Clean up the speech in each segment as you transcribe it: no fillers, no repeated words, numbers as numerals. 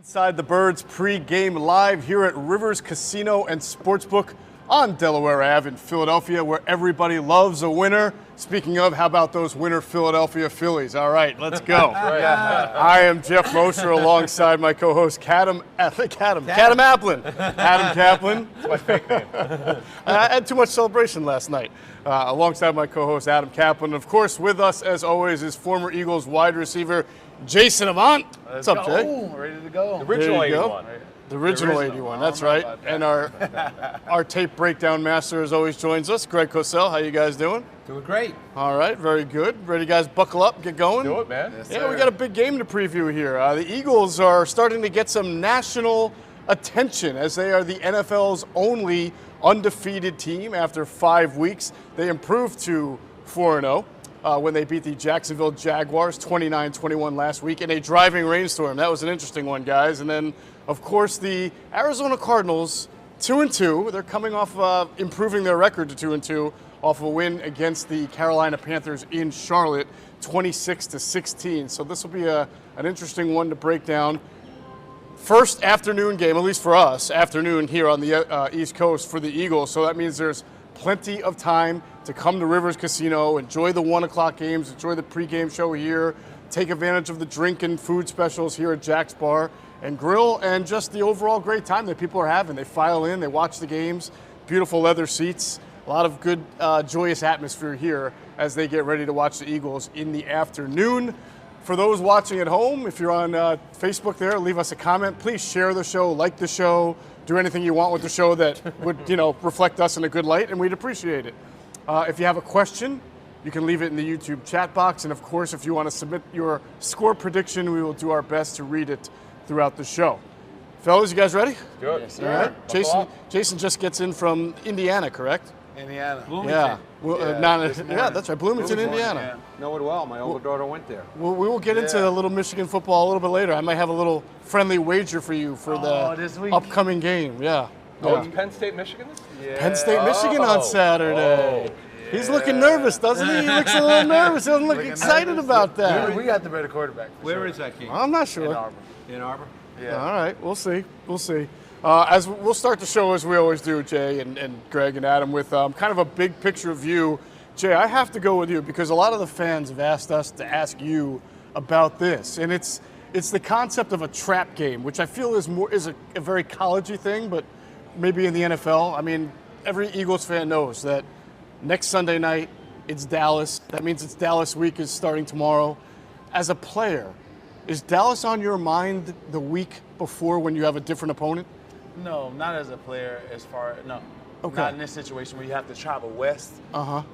Inside the Birds Pregame live here at Rivers Casino and Sportsbook on Delaware Ave in Philadelphia, where everybody loves a winner. Speaking of, how about those winner Philadelphia Phillies? All right, let's go. I am Geoff Mosher alongside my co-host Caplan. Adam Caplan. That's my fake name. I had too much celebration last night. Alongside my co-host Adam Caplan. Of course, with us as always is former Eagles wide receiver Jason Avant. What's up, Jay? Ready to go. The original 81. The original 81, that's right. And our tape breakdown master as always joins us, Greg Cosell. How you guys doing? Doing great. All right, very good. Ready, guys? Buckle up, get going. Do it, man. Yes, yeah, sir. we got a big game to preview here. The Eagles are starting to get some national attention as they are the NFL's only undefeated team after 5 weeks. They improved to 4-0. When they beat the Jacksonville Jaguars 29-21 last week in a driving rainstorm. That was an interesting one, guys. And then, of course, the Arizona Cardinals, 2-2. They're coming off improving their record to 2-2 off a win against the Carolina Panthers in Charlotte, 26-16. So this will be an interesting one to break down. First afternoon game, at least for us, afternoon here on the East Coast for the Eagles. So that means there's plenty of time to come to Rivers Casino, enjoy the 1 o'clock games, enjoy the pregame show here, take advantage of the drink and food specials here at Jack's Bar and Grill, and just the overall great time that people are having. They file in, they watch the games, beautiful leather seats, a lot of good, joyous atmosphere here as they get ready to watch the Eagles in the afternoon. For those watching at home, if you're on Facebook there, leave us a comment. Please share the show, like the show, do anything you want with the show that would, reflect us in a good light, and we'd appreciate it. If you have a question, you can leave it in the YouTube chat box. And of course, if you want to submit your score prediction, we will do our best to read it throughout the show. Fellas, you guys ready? Do it. Yes, All right. Jason just gets in from Indiana, correct? Indiana. Yeah. That's right. Bloomington, Indiana. Yeah. Know it well. My older daughter went there. We will get into a little Michigan football a little bit later. I might have a little friendly wager for you for this the week. upcoming game. Yeah. Oh, it's Penn State, Michigan? Yeah. Penn State, Michigan on Saturday. He's looking nervous, doesn't he? He looks a little nervous. He doesn't look excited about that. We got the better quarterback. Where is that game? I'm not sure. In Arbor. In Arbor? Yeah. All right, we'll see. We'll see. As we'll start the show as we always do, Jay and Greg and Adam, with kind of a big picture view. Jay, I have to go with you because a lot of the fans have asked us to ask you about this, and it's the concept of a trap game, which I feel is a very collegey thing, but maybe in the NFL. I mean, every Eagles fan knows that next Sunday night it's Dallas. That means it's Dallas week is starting tomorrow. As a player, is Dallas on your mind the week before when you have a different opponent? No, not as a player. No. Okay. Not in this situation where you have to travel west.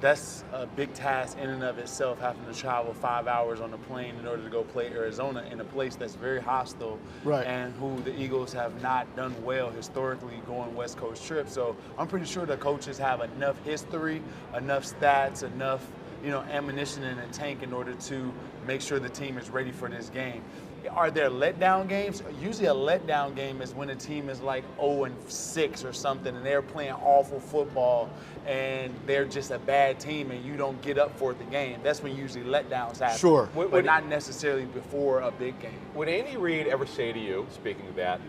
That's a big task in and of itself, having to travel 5 hours on a plane in order to go play Arizona in a place that's very hostile, right, and who the Eagles have not done well historically going West Coast trips. So I'm pretty sure the coaches have enough history, enough stats, enough ammunition in the tank in order to make sure the team is ready for this game. Are there letdown games? Usually a letdown game is when a team is like 0-6 or something and they're playing awful football and they're just a bad team and you don't get up for the game. That's when usually letdowns happen. Sure. But not necessarily before a big game. Would Andy Reid ever say to you, speaking of that,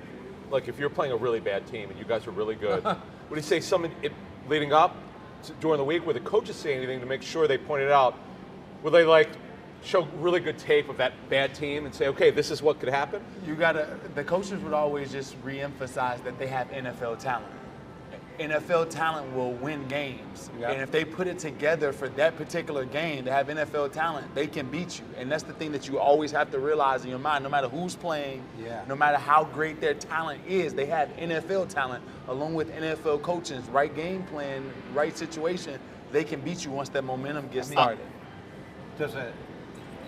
like if you're playing a really bad team and you guys are really good, would he say something leading up during the week? Would the coaches say anything to make sure they pointed out? Would they show really good tape of that bad team and say, okay, this is what could happen? The coaches would always just re-emphasize that they have NFL talent. NFL talent will win games. Yep. And if they put it together for that particular game to have NFL talent, they can beat you. And that's the thing that you always have to realize in your mind, no matter who's playing, no matter how great their talent is, they have NFL talent along with NFL coaching, right game plan, right situation, they can beat you once that momentum gets started.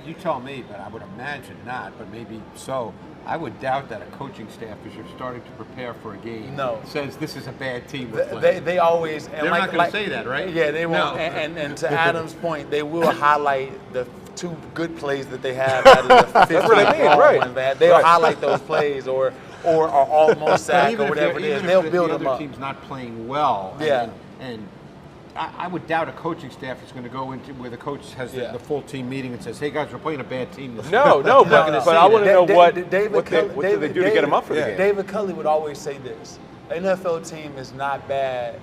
You tell me, but I would imagine not, but maybe so. I would doubt that a coaching staff, as you're starting to prepare for a game, says this is a bad team. They always. They're not going to say that, right? Yeah, they won't. No. And to Adam's point, they will highlight the 2 good plays that they have out of the 50 ones. They'll highlight those plays or almost sack or whatever it is. They'll build them up. The other team's not playing well. Yeah. And I would doubt a coaching staff is going to go into where the coach has the full team meeting and says, "Hey guys, we're playing a bad team." This No, but I want to know what do they do to get him up for the game? David Culley would always say this: an NFL team is not bad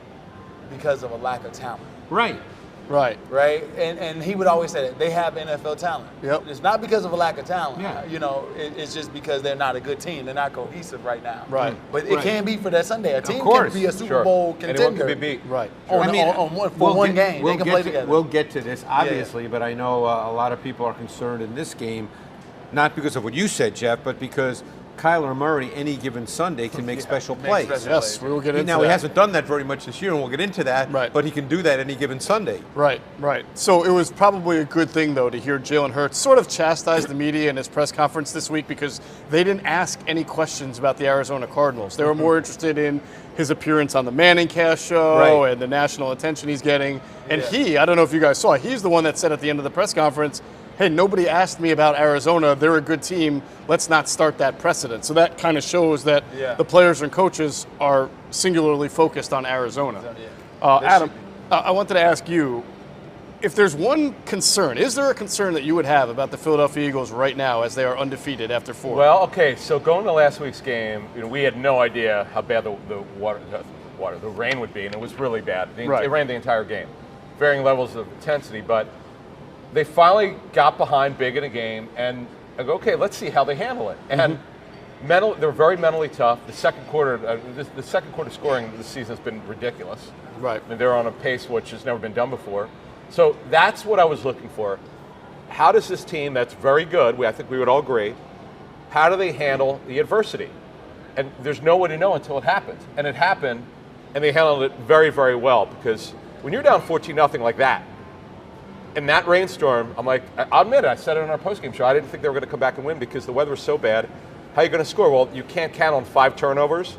because of a lack of talent. Right. Right. Right? And he would always say that they have NFL talent. Yep. It's not because of a lack of talent. Yeah. You know, it's just because they're not a good team. They're not cohesive right now. Right. But it can be for that Sunday. A team course. can be a Super Bowl contender. Anyone can be beat. Right. For one game. They can play together. We'll get to this, obviously, but I know a lot of people are concerned in this game, not because of what you said, Jeff, but because Kyler Murray, any given Sunday, can make special plays. Yes, we will get into that. Now, he hasn't done that very much this year, and we'll get into that, Right. but he can do that any given Sunday. Right. So it was probably a good thing, though, to hear Jalen Hurts sort of chastise the media in his press conference this week because they didn't ask any questions about the Arizona Cardinals. They were more interested in his appearance on the Manning Cast show and the national attention he's getting. And I don't know if you guys saw, he's the one that said at the end of the press conference, hey, nobody asked me about Arizona. They're a good team. Let's not start that precedent. So that kind of shows that the players and coaches are singularly focused on Arizona. Adam, I wanted to ask you, if there's one concern, is there a concern that you would have about the Philadelphia Eagles right now as they are undefeated after 4? Well, okay, so going to last week's game, we had no idea how bad the rain would be, and it was really bad. It rained the entire game, varying levels of intensity, but they finally got behind big in a game, and I go, okay, let's see how they handle it. And they're very mentally tough. The second quarter scoring this season has been ridiculous. Right. I mean, they're on a pace which has never been done before. So that's what I was looking for. How does this team that's very good, I think we would all agree, how do they handle the adversity? And there's no way to know until it happens. And it happened, and they handled it very, very well, because when you're down 14-0 like that, in that rainstorm, I'm like, I'll admit it, I said it on our postgame show, I didn't think they were going to come back and win because the weather was so bad. How are you going to score? Well, you can't count on 5 turnovers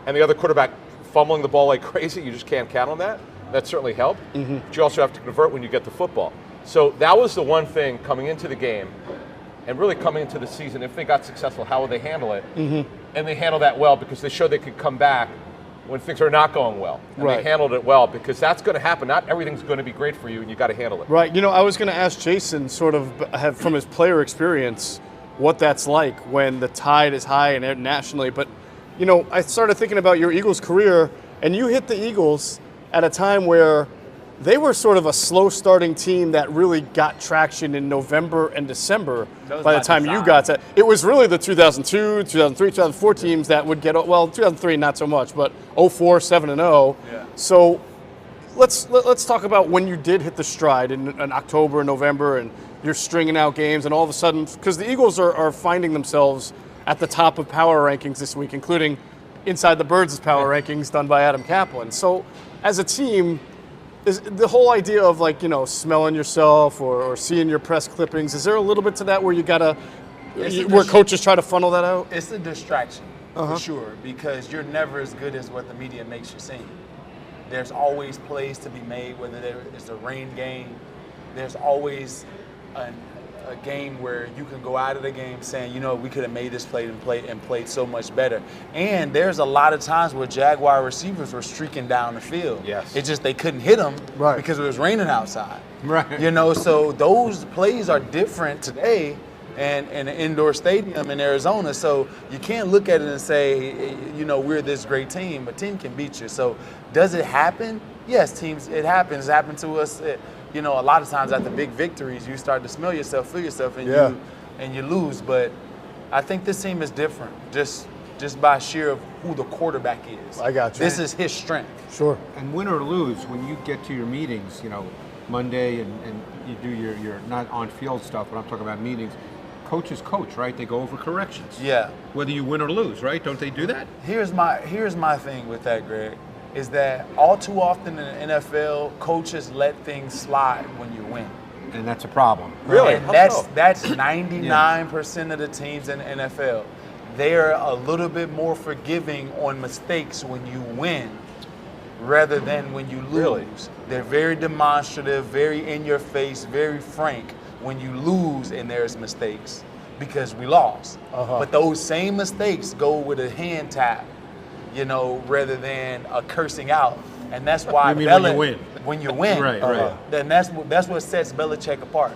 and the other quarterback fumbling the ball like crazy. You just can't count on that. That certainly helped. But you also have to convert when you get the football. So that was the one thing coming into the game and really coming into the season. If they got successful, how would they handle it? And they handled that well because they showed they could come back when things are not going well. And they handled it well because that's going to happen. Not everything's going to be great for you, and you got to handle it. Right. I was going to ask Jason sort of from his player experience what that's like when the tide is high and nationally. But, I started thinking about your Eagles career, and you hit the Eagles at a time where they were sort of a slow-starting team that really got traction in November and December by the time you got to. It was really the 2002, 2003, 2004 teams that would get, 2003 not so much, but 04, 7-0. Yeah. So let's talk about when you did hit the stride in October and November, and you're stringing out games, and all of a sudden, because the Eagles are finding themselves at the top of power rankings this week, including Inside the Birds power rankings done by Adam Caplan. So as a team, is the whole idea of smelling yourself or seeing your press clippings, is there a little bit to that where you gotta, where coaches try to funnel that out? It's a distraction, for sure, because you're never as good as what the media makes you seem. There's always plays to be made, whether it's a rain game. There's always a game where you can go out of the game saying, we could have made this play and played so much better. And there's a lot of times where Jaguar receivers were streaking down the field. Yes. It's just they couldn't hit them because it was raining outside. Right. So those plays are different today and in an indoor stadium in Arizona. So you can't look at it and say, we're this great team. A team can beat you. So does it happen? Yes, it happens. It happened to us. A lot of times after big victories, you start to smell yourself, feel yourself, and you lose. But I think this team is different, just by sheer of who the quarterback is. I got you. This is his strength. Sure. And win or lose, when you get to your meetings, Monday and you do your not on-field stuff, but I'm talking about meetings, coaches coach, right? They go over corrections. Yeah. Whether you win or lose, right? Don't they do that? Here's my thing with that, Greg, is that all too often in the NFL, coaches let things slide when you win. And that's a problem. Really? And that's 99% of the teams in the NFL. They're a little bit more forgiving on mistakes when you win rather than when you lose. Really? They're very demonstrative, very in your face, very frank when you lose and there's mistakes because we lost. But those same mistakes go with a hand tap, rather than a cursing out. And that's why You mean when you win? when you win. Right. Then that's what sets Belichick apart.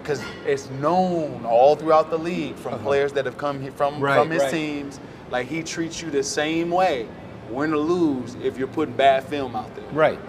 Because it's known all throughout the league from players that have come from his teams, like he treats you the same way, win or lose, if you're putting bad film out there. Right.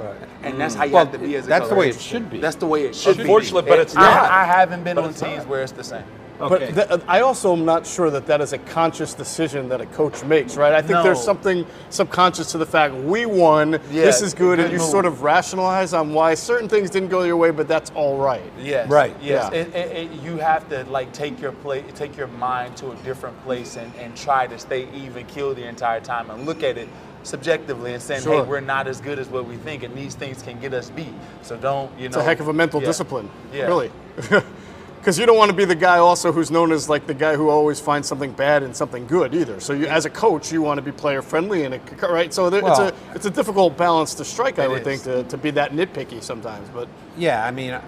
And that's how you have to be as a coach. That's the way it should be. That's the way it should be. Unfortunately, but it's not. I haven't been on teams where it's the same. Okay. But I also am not sure that is a conscious decision that a coach makes, right? I think there's something subconscious to the fact we won, this is good, and you sort of rationalize on why certain things didn't go your way, but that's all right. Yes. Right. Yes. Yeah. You have to like take your mind to a different place and try to stay even keel the entire time and look at it subjectively and saying, hey, we're not as good as what we think, and these things can get us beat. So don't, It's a heck of a mental discipline, really. Because you don't want to be the guy also who's known as like the guy who always finds something bad in something good either. So you, as a coach, you want to be player friendly and right. So it's a difficult balance to strike, I would think, to be that nitpicky sometimes. But yeah, I mean,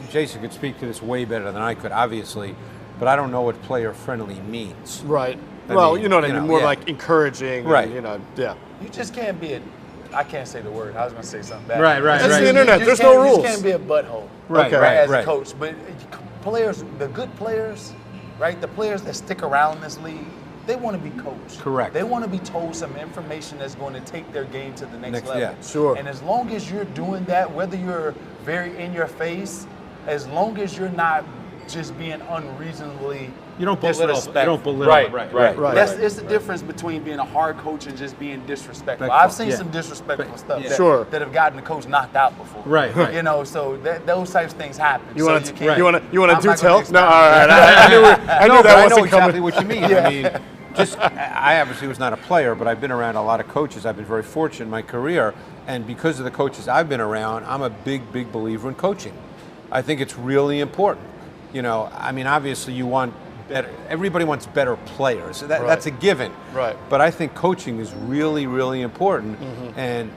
Jason could speak to this way better than I could, obviously, but I don't know what player friendly means. Right. I Well, mean, you know what I mean. More like encouraging. Right. And, You just can't be I can't say the word. I was going to say something bad. Right. That's the internet. There's no rules. You just can't be a butthole. Right. As a coach, but players, the good players, right? The players that stick around this league, they want to be coached. Correct. They want to be told some information that's going to take their game to the next level. Yeah, sure. And as long as you're doing that, whether you're very in your face, as long as you're not just being unreasonably disrespectful. You don't belittle. Right. It's the difference between being a hard coach and just being disrespectful. Respectful, I've seen some disrespectful stuff that have gotten the coach knocked out before. Right. You know, so those types of things happen. You want to do I'm tell? not No, gonna all right. I knew that wasn't exactly coming. what you mean. I mean, I obviously was not a player, but I've been around a lot of coaches. I've been very fortunate in my career, and because of the coaches I've been around, I'm a big believer in coaching. I think it's really important. You know, I mean, obviously you want better. Everybody wants better players. That's a given. Right. But I think coaching is really important, and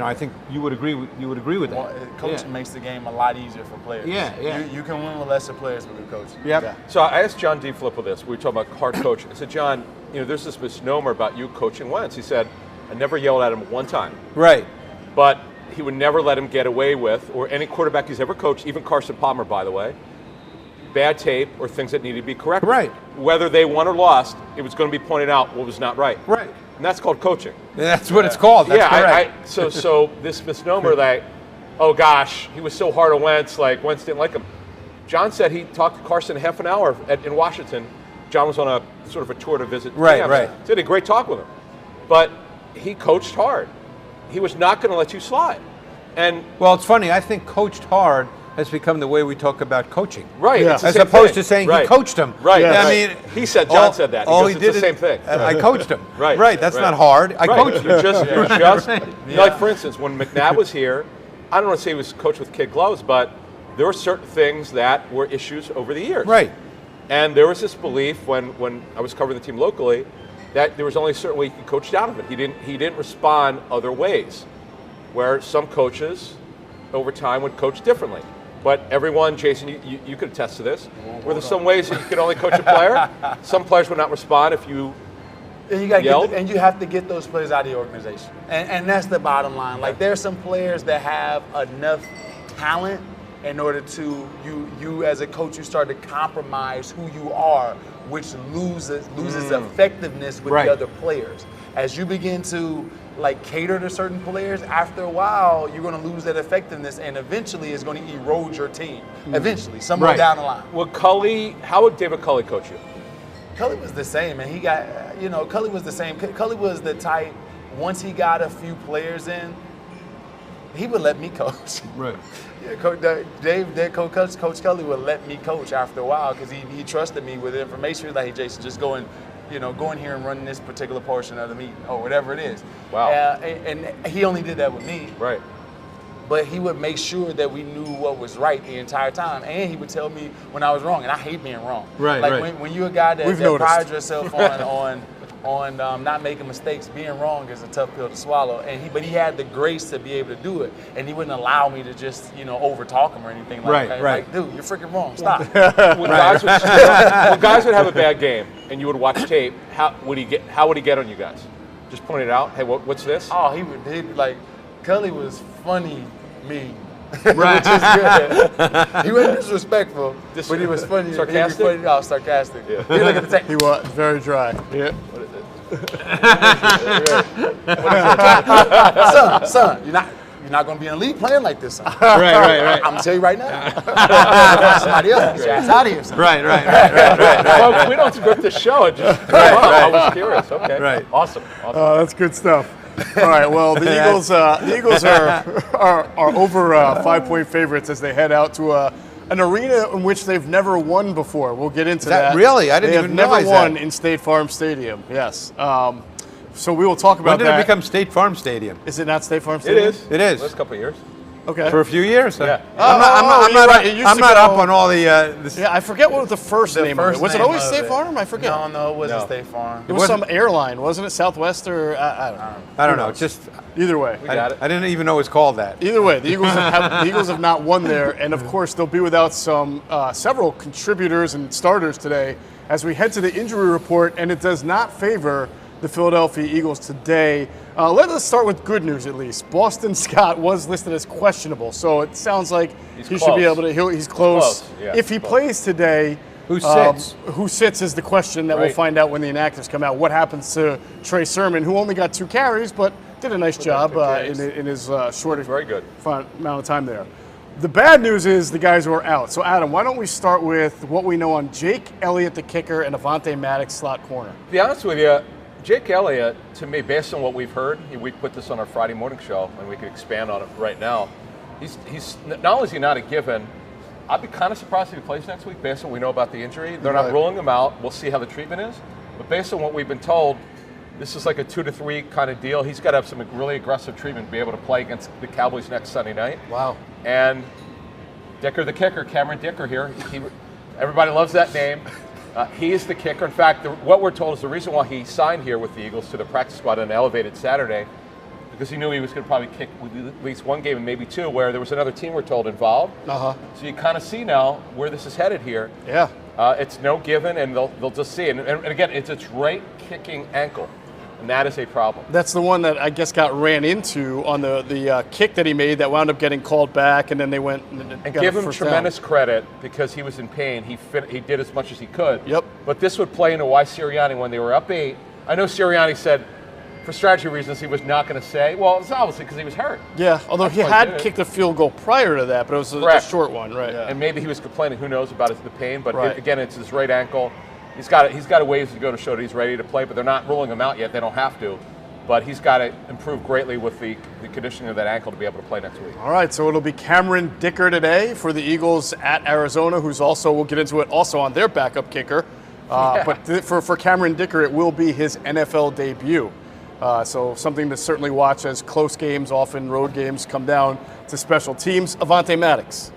I think you would agree with that. Well, coaching makes the game a lot easier for players. Yeah. You can win with lesser players with good coaching. Yep. Yeah. So I asked John D. Filippo this. We were talking about hard coaching. I said, John, there's this misnomer about you coaching Wentz. He said, I never yelled at him one time. Right. But he would never let him get away with, or any quarterback he's ever coached, even Carson Palmer, by the way, bad tape or things that needed to be corrected. Right. Whether they won or lost, it was going to be pointed out what was not right. Right. And that's called coaching. That's what it's called. That's correct. So this misnomer that, oh gosh, he was so hard on Wentz, like Wentz didn't like him. John said he talked to Carson half an hour in Washington. John was on a sort of a tour to visit. Right. He had a great talk with him. But he coached hard. He was not going to let you slide. And well, it's funny. I think coached hard has become the way we talk about coaching. Right. Yeah. It's the As same opposed thing. to saying Right. he coached him. Right. Yeah. I mean, he said, John said that. All He he goes, did it's the same thing. I coached him. Right. Right. That's Right. not hard. I coached him. Like, for instance, when McNabb was here, I don't want to say he was coached with kid gloves, but there were certain things that were issues over the years. Right. And there was this belief when I was covering the team locally that there was only a certain way you could coach down of it. He didn't respond other ways, where some coaches over time would coach differently. But everyone, Jason, you could attest to this. Were there some ways that you could only coach a player? Some players would not respond if you And you got yelled? and you have to get those players out of the organization, and that's the bottom line. Like there's some players that have enough talent in order to you as a coach, you start to compromise who you are, which loses effectiveness with Right. the other players. As you begin to like cater to certain players, after a while you're going to lose that effectiveness, and eventually it's going to erode your team. Eventually, somewhere Right. down the line. how would David Culley coach you? Cully was the same, and he got, Cully was the same. Cully was the type, once he got a few players in, he would let me coach. Right. Yeah, Coach Cully would let me coach after a while because he trusted me with information. He was like, hey, Jason, just go in here and run this particular portion of the meeting or whatever it is. Wow. And he only did that with me. Right. But he would make sure that we knew what was right the entire time, and he would tell me when I was wrong, and I hate being wrong. Right, like right. When you're a guy that noticed. prides yourself on not making mistakes, being wrong is a tough pill to swallow. But he had the grace to be able to do it, and he wouldn't allow me to just over talk him or anything like that. Right. Like, dude, you're freaking wrong. Stop. When guys would have a bad game and you would watch tape, how would he get on you guys? Just point it out. Hey, what's this? Oh, he'd like Cully was funny mean. Right. Which is good. He wasn't disrespectful, but he was funny. Sarcastic? Funny, no, sarcastic. Yeah. He look at the tape. He was very dry. Yeah. Son, you're not going to be in the league playing like this, son. Right. I'm going to tell you right now. Somebody else. Get your ass out of here, son. Right. Well, we don't script the show. It just I was curious. Okay. Right. Awesome. That's good stuff. All right. Well, the Eagles are over 5-point favorites as they head out to an arena in which they've never won before. We'll get into that. Really? I didn't even realize that. They have never won in State Farm Stadium. Yes. So we will talk about that. When did it become State Farm Stadium? Is it not State Farm Stadium? It is. It is. Last couple of years. Okay. For a few years. Yeah. I'm not up on all the. Yeah, I forget what was the first name of it. Was it always State Farm? I forget. No, it wasn't State Farm. It was some airline, wasn't it? Southwest or I don't know. I don't know. Just either way. We got it. I didn't even know it was called that. Either way, the Eagles have not won there, and of course they'll be without several contributors and starters today as we head to the injury report, and it does not favor the Philadelphia Eagles today. Let us start with good news at least. Boston Scott was listed as questionable, so it sounds like he should be able to. He's close. Yeah, if he plays today, Who sits? Who sits is the question that we'll find out when the inactives come out. What happens to Trey Sermon, who only got 2 carries, but did a nice job in his short amount of time there. The bad news is the guys who are out. So, Adam, why don't we start with what we know on Jake Elliott, the kicker, and Avonte Maddox, slot corner? To be honest with you, Jake Elliott, to me, based on what we've heard, we put this on our Friday morning show, and we could expand on it right now. He's not only is he not a given, I'd be kind of surprised if he plays next week based on what we know about the injury. They're not ruling him out. We'll see how the treatment is. But based on what we've been told, this is like a 2 to 3 kind of deal. He's got to have some really aggressive treatment to be able to play against the Cowboys next Sunday night. Wow. And Dicker the kicker, Cameron Dicker here. Everybody loves that name. He is the kicker. In fact, what we're told is the reason why he signed here with the Eagles to the practice squad on an elevated Saturday, because he knew he was going to probably kick at least 1 game and maybe 2, where there was another team, we're told, involved. So you kind of see now where this is headed here. Yeah. It's no given, and they'll just see. And again, it's a right kicking ankle, and that is a problem. That's the one that I guess got ran into on the kick that he made that wound up getting called back, and then they went and got give a him first tremendous down. credit because he was in pain. He did as much as he could. Yep. But this would play into why Sirianni, when they were up 8, I know Sirianni said, for strategy reasons, he was not going to say. Well, it's obviously because he was hurt. Yeah, although he had kicked a field goal prior to that, but it was a short one, right? Yeah. And maybe he was complaining. Who knows about the pain? But again, it's his right ankle. He's got a ways to go to show that he's ready to play. But they're not ruling him out yet. They don't have to. But he's got to improve greatly with the conditioning of that ankle to be able to play next week. All right, so it'll be Cameron Dicker today for the Eagles at Arizona, who's also, we'll get into it, also on their backup kicker. But for Cameron Dicker, it will be his NFL debut. So something to certainly watch as close games, often road games, come down to special teams. Avonte Maddox.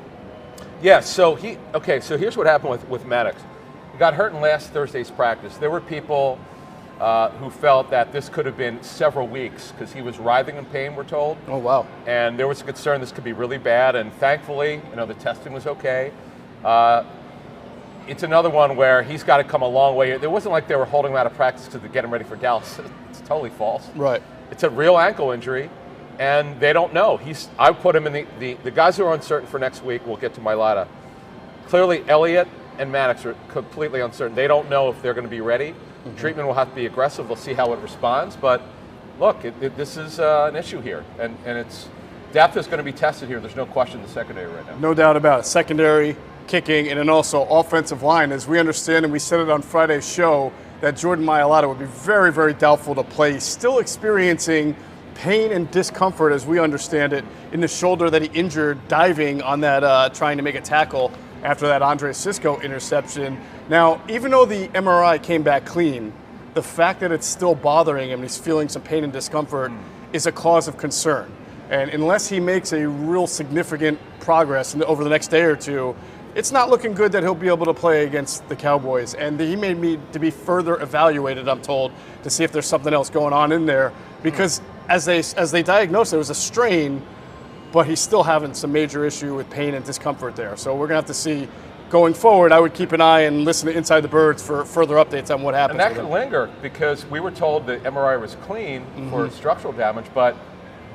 Yeah, so here's what happened with Maddox. He got hurt in last Thursday's practice. There were people who felt that this could have been several weeks because he was writhing in pain, we're told. Oh, wow. And there was a concern this could be really bad, and thankfully, the testing was okay. It's another one where he's got to come a long way. It wasn't like they were holding him out of practice to get him ready for Dallas. It's totally false. Right. It's a real ankle injury, and they don't know. I put him in the guys who are uncertain for next week. We'll get to Mailata. Clearly, Elliott and Maddox are completely uncertain. They don't know if they're going to be ready. Mm-hmm. Treatment will have to be aggressive. We'll see how it responds. But look, this is an issue here, and it's depth is going to be tested here. There's no question in the secondary right now. No doubt about it. Secondary, kicking, and then also offensive line. As we understand, and we said it on Friday's show, that Jordan Mailata would be very, very doubtful to play. Still experiencing pain and discomfort, as we understand it, in the shoulder that he injured diving on that trying to make a tackle after that Andre Sisco interception. Now, even though the MRI came back clean, the fact that it's still bothering him, he's feeling some pain and discomfort, is a cause of concern. And unless he makes a real significant progress over the next day or two, it's not looking good that he'll be able to play against the Cowboys. And he may need to be further evaluated, I'm told, to see if there's something else going on in there. Because as they diagnosed, it was a strain, but he's still having some major issue with pain and discomfort there. So we're going to have to see going forward. I would keep an eye and listen to Inside the Birds for further updates on what happens. And that could linger because we were told the MRI was clean for structural damage, but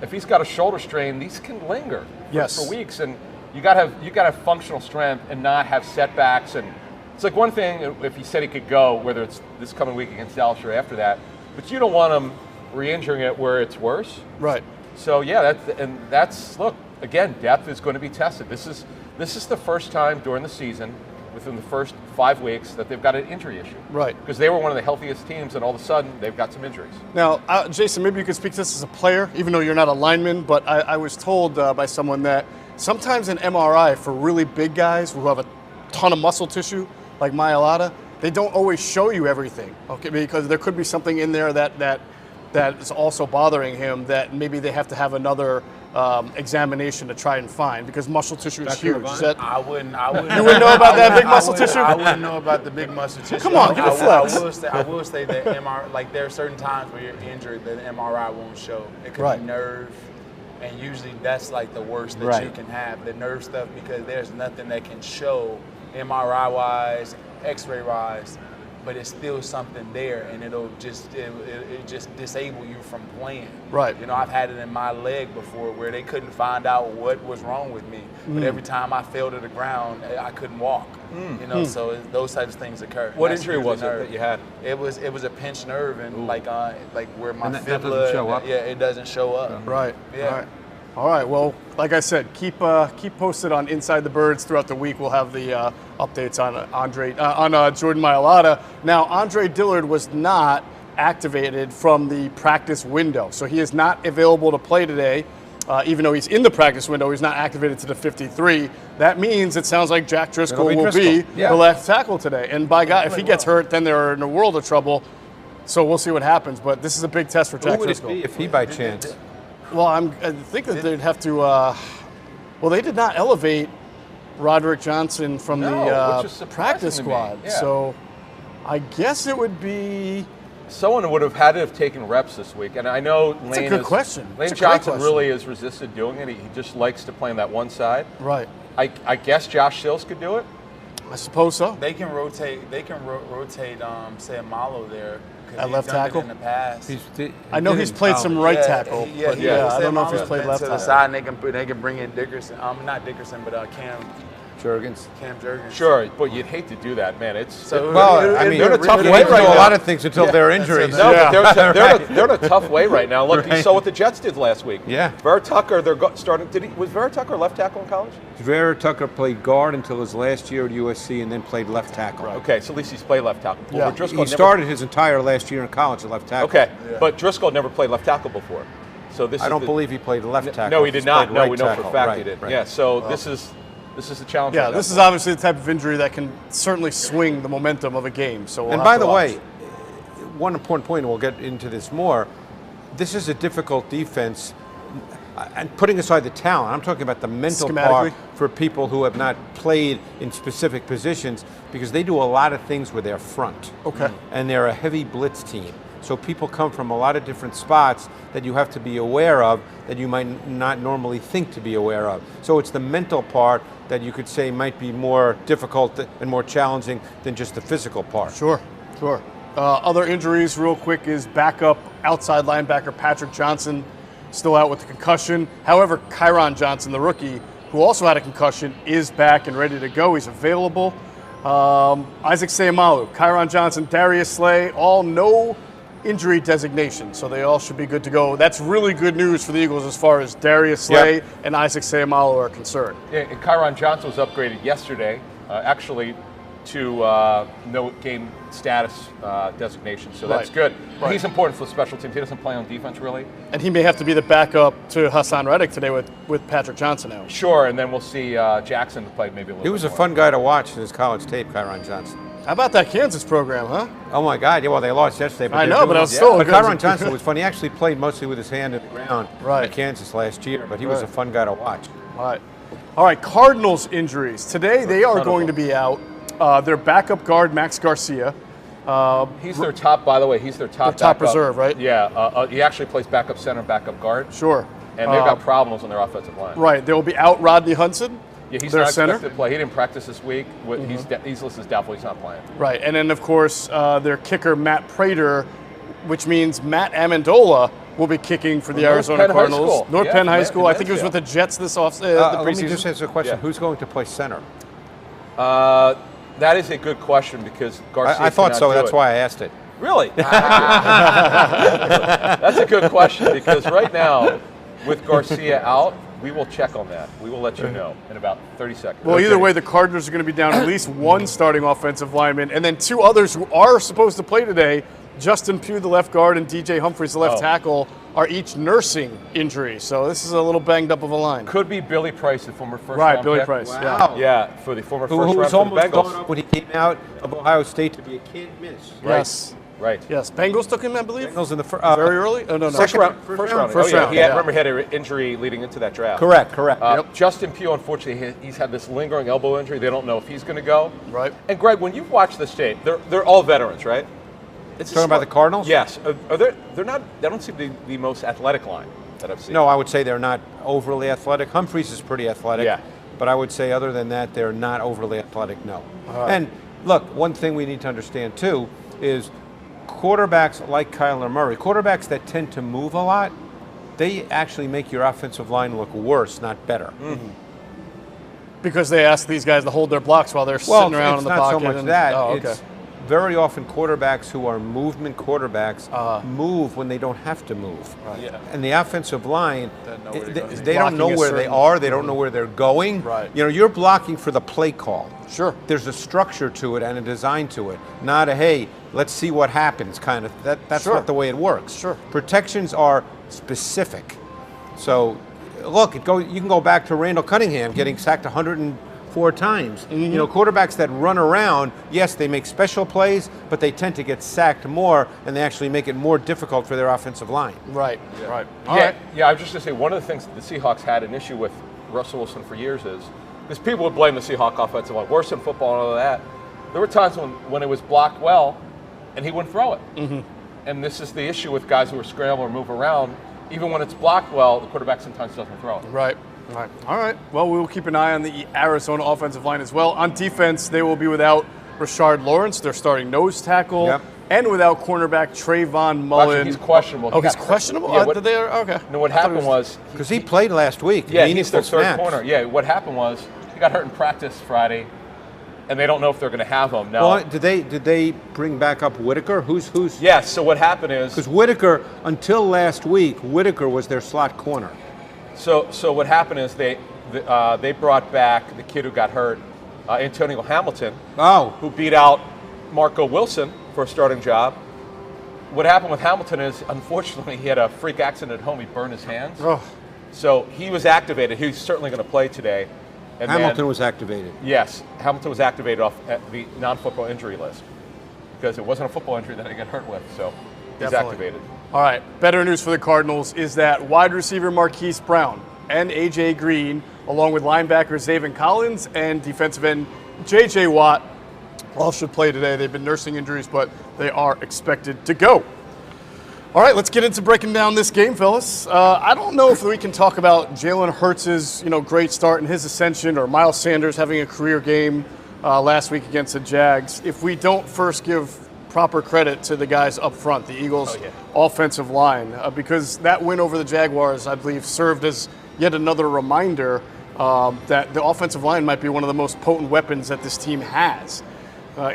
if he's got a shoulder strain, these can linger Yes. for weeks, and you got to have functional strength and not have setbacks. And it's like one thing if he said he could go, whether it's this coming week against Dallas or after that, but you don't want him re-injuring it where it's worse. Right. So yeah, that's look, again, depth is going to be tested. This is the first time during the season, within the first 5 weeks, that they've got an injury issue. Right. Because they were one of the healthiest teams, and all of a sudden they've got some injuries. Now, Jason, maybe you could speak to this as a player, even though you're not a lineman, but I was told by someone that sometimes an MRI for really big guys who have a ton of muscle tissue, like Mailata, they don't always show you everything, okay? Because there could be something in there that is also bothering him that maybe they have to have another examination to try and find, because muscle tissue is huge. Is that, I wouldn't. you wouldn't know about that big muscle tissue? I wouldn't know about the big muscle tissue. Come on, give a flex. I will say that MRI, like there are certain times where you're injured that MRI won't show. It could Right. be nerve, and usually that's like the worst that Right. you can have, the nerve stuff, because there's nothing that can show MRI wise, X-ray wise, but it's still something there, and it just disable you from playing. Right. You know, I've had it in my leg before where they couldn't find out what was wrong with me, but every time I fell to the ground, I couldn't walk. You know, so those types of things occur. What That's injury usually was it nerve. that you had? It was a pinched nerve, and like where my And that fibula. doesn't show up? Yeah, it doesn't show up. Right. Yeah. All right. Well, like I said, keep posted on Inside the Birds throughout the week. We'll have the updates on Jordan Mailata. Now, Andre Dillard was not activated from the practice window, so he is not available to play today. Even though he's in the practice window, he's not activated to the 53. That means it sounds like Jack Driscoll will be the left tackle today. And by God, if he gets hurt, then they're in a world of trouble. So we'll see what happens. But this is a big test for Jack Who would it Driscoll. be if he by chance? Well, I think that they'd have to. Well, they did not elevate Roderick Johnson from No, the which is surprising practice to me. squad. Yeah. So I guess it would be. Someone would have had to have taken reps this week, and I know It's a Lane good question. Lane It's a great Johnson question. really has resisted doing it. He just likes to play on that one side. Right. I guess Josh Sills could do it. I suppose so. They can rotate. They can rotate. Say Malo there. 'Cause At he's left done it tackle? in the past. I know he's played some right tackle, but I don't know if he's played left to the tackle. side. And they can bring in Dickerson. Not Dickerson, but Cam Jurgens. Jurgens. Sure, but you'd hate to do that, man. It's So Well, I mean, they're in a tough you way can do right a now. lot of things until their injuries. No, but they're in a tough way right now. Look, you saw what the Jets did last week. Yeah. Ver Tucker, they're starting. Was Ver Tucker left tackle in college? Vera Tucker played guard until his last year at USC and then played left tackle. Okay, so at least he's played left tackle. Yeah. But Driscoll He never- started his entire last year in college at left tackle. Okay, but Driscoll never played left tackle before. So this. I is don't the- believe he played left tackle. No, he did He's not. played No, right we know for a tackle. fact Right, he did. right. Yeah. So this is the challenge. Yeah, right this now. is obviously the type of injury that can certainly swing the momentum of a game. So we'll And have by to the watch. way, one important point, and we'll get into this more, this is a difficult defense. And putting aside the talent, I'm talking about the mental part Schematically? for people who have not played in specific positions, because they do a lot of things with their front. Okay. And they're a heavy blitz team. So people come from a lot of different spots that you have to be aware of that you might not normally think to be aware of. So it's the mental part that you could say might be more difficult and more challenging than just the physical part. Sure. Other injuries, real quick, is backup outside linebacker Patrick Johnson, still out with a concussion. However, Kyron Johnson, the rookie, who also had a concussion, is back and ready to go. He's available. Isaac Seumalo, Kyron Johnson, Darius Slay, all no injury designation, so they all should be good to go. That's really good news for the Eagles as far as Darius Slay and Isaac Seumalo are concerned. Yeah, and Kyron Johnson was upgraded yesterday, actually, to no game status designation, so that's good. Right. He's important for the special teams. He doesn't play on defense, really. And he may have to be the backup to Hassan Reddick today with Patrick Johnson out. Sure, and then we'll see Jackson play maybe a little He was bit a more. fun guy to watch in his college tape, Kyron Johnson. How about that Kansas program, huh? Oh my God! Yeah, well, they lost yesterday. I they're know, but doing- I was still But good. Kyron Johnson was fun. He actually played mostly with his hand in the ground Right. at Kansas last year, but he was a Right. fun guy to watch. All right, Cardinals injuries. Today they are going to be out. Their backup guard, Max Garcia. He's their top, by the way. He's their top. Their top backup. reserve, right? Yeah, he actually plays backup center, backup guard, Sure. and they've got problems on their offensive line. Right, they will be out Rodney Hudson, Yeah, he's their not center. expected to play. He didn't practice this week. He's listed as doubtful. He's not playing. Right, and then of course their kicker, Matt Prater, which means Matt Amendola will be kicking for the North Arizona Penn High Cardinals. School. North Yeah, Penn High in School. I think it was with the Mansfield. Jets this the Let me preseason. just answer the question. Yeah. Who's going to play center? That is a good question because Garcia. I thought cannot so. do That's it. why I asked it. Really? That's a good question because right now, with Garcia out, we will check on that. We will let you know in about 30 seconds. Well, either way, the Cardinals are going to be down at least one starting offensive lineman, and then two others who are supposed to play today, Justin Pugh, the left guard, and DJ Humphries, the left tackle, are each nursing injuries. So this is a little banged up of a line. Could be Billy Price, the former first Right, round Billy pick. Price. Wow. Yeah, for the former Who first was round for the almost gone Bengals. up when he came out of Ohio State to be a can't miss. Yes. Right. Yes. Bengals took him, I believe. Bengals in the very early. Oh no, no. First round. First First round. round. First Oh, yeah. round, He had, yeah. remember, he had an injury leading into that draft. Correct. Justin Pugh, unfortunately, he's had this lingering elbow injury. They don't know if he's going to go. Right. And Greg, when you've watched this tape, they're all veterans, right? It's Talking about the Cardinals? Yes. Are they? They're not. They don't seem to be the most athletic line that I've seen. No, I would say they're not overly athletic. Humphries is pretty athletic. Yeah. But I would say other than that, they're not overly athletic, no. And look, one thing we need to understand too is quarterbacks like Kyler Murray, quarterbacks that tend to move a lot, they actually make your offensive line look worse, not better. Because they ask these guys to hold their blocks while they're Well, sitting around it's in the not pocket. so much and, that. Oh, okay. It's very often quarterbacks who are movement quarterbacks move when they don't have to move. Yeah. And the offensive line, Doesn't know where they're gonna they be. don't know Blocking a where they certain- are. They don't know where they're going. Right. You know, you're blocking for the play call. Sure. There's a structure to it and a design to it, not a hey, let's see what happens kind of. That's Sure. not the way it works. Sure. Protections are specific. So, look, you can go back to Randall Cunningham getting sacked 104 times. You know, quarterbacks that run around, yes, they make special plays, but they tend to get sacked more, and they actually make it more difficult for their offensive line. Right. Right. Yeah, All right. yeah. I was just going to say one of the things that the Seahawks had an issue with Russell Wilson for years is because people would blame the Seahawks offensive line, worse than football and all of that. There were times when it was blocked well, and he wouldn't throw it. And this is the issue with guys who are scramble or move around. Even when it's blocked well, the quarterback sometimes doesn't throw it. Right. Right. All right. Well, we will keep an eye on the Arizona offensive line as well. On defense, they will be without Rashard Lawrence, their starting nose tackle, Yep. and without cornerback Trayvon Mullen. Actually, he's questionable. Oh, He he's got hurt. questionable? Yeah, what- Did they? Okay. No, what I thought happened it was Because he played last week. yeah, he's meaningful their third snaps. corner. Yeah, what happened was he got hurt in practice Friday, and they don't know if they're going to have him now. Well, did they bring back up Whitaker? Who's? Yes. So what happened is Because Whitaker, until last week, Whitaker was their slot corner. so what happened is they brought back the kid who got hurt, Antonio Hamilton, Oh, who beat out Marco Wilson for a starting job. What happened with Hamilton is, unfortunately, he had a freak accident at home. He burned his hands. Oh. So he was activated. He's certainly going to play today. And Hamilton then, was activated. yes, Hamilton was activated off at the non-football injury list because it wasn't a football injury that he got hurt with. So he's Definitely. activated. All right. Better news for the Cardinals is that wide receiver Marquise Brown and A.J. Green, along with linebacker Zaven Collins and defensive end J.J. Watt, all should play today. They've been nursing injuries, but they are expected to go. All right, let's get into breaking down this game, fellas. I don't know if we can talk about Jalen Hurts' great start and his ascension, or Miles Sanders having a career game last week against the Jags, if we don't first give proper credit to the guys up front, the Eagles' offensive line, because that win over the Jaguars, I believe, served as yet another reminder that the offensive line might be one of the most potent weapons that this team has.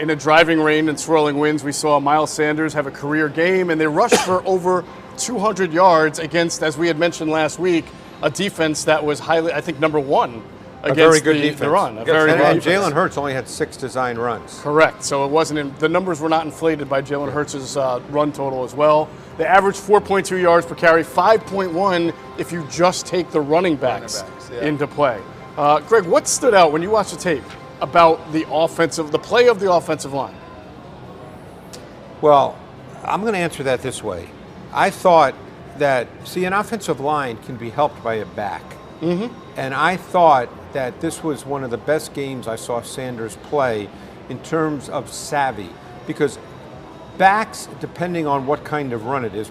In a driving rain and swirling winds, we saw Miles Sanders have a career game, and they rushed for over 200 yards against, as we had mentioned last week, a defense that was highly, I think, number one against very good the defense. run. A very good And defense. Jalen Hurts only had 6 design runs. Correct. So it wasn't the numbers were not inflated by Jalen Hurts' run total as well. They averaged 4.2 yards per carry, 5.1 if you just take the running backs, into play. Greg, what stood out when you watched the tape about the play of the offensive line? Well, I'm going to answer that this way. I thought that, an offensive line can be helped by a back. And I thought that this was one of the best games I saw Sanders play in terms of savvy. Because backs, depending on what kind of run it is,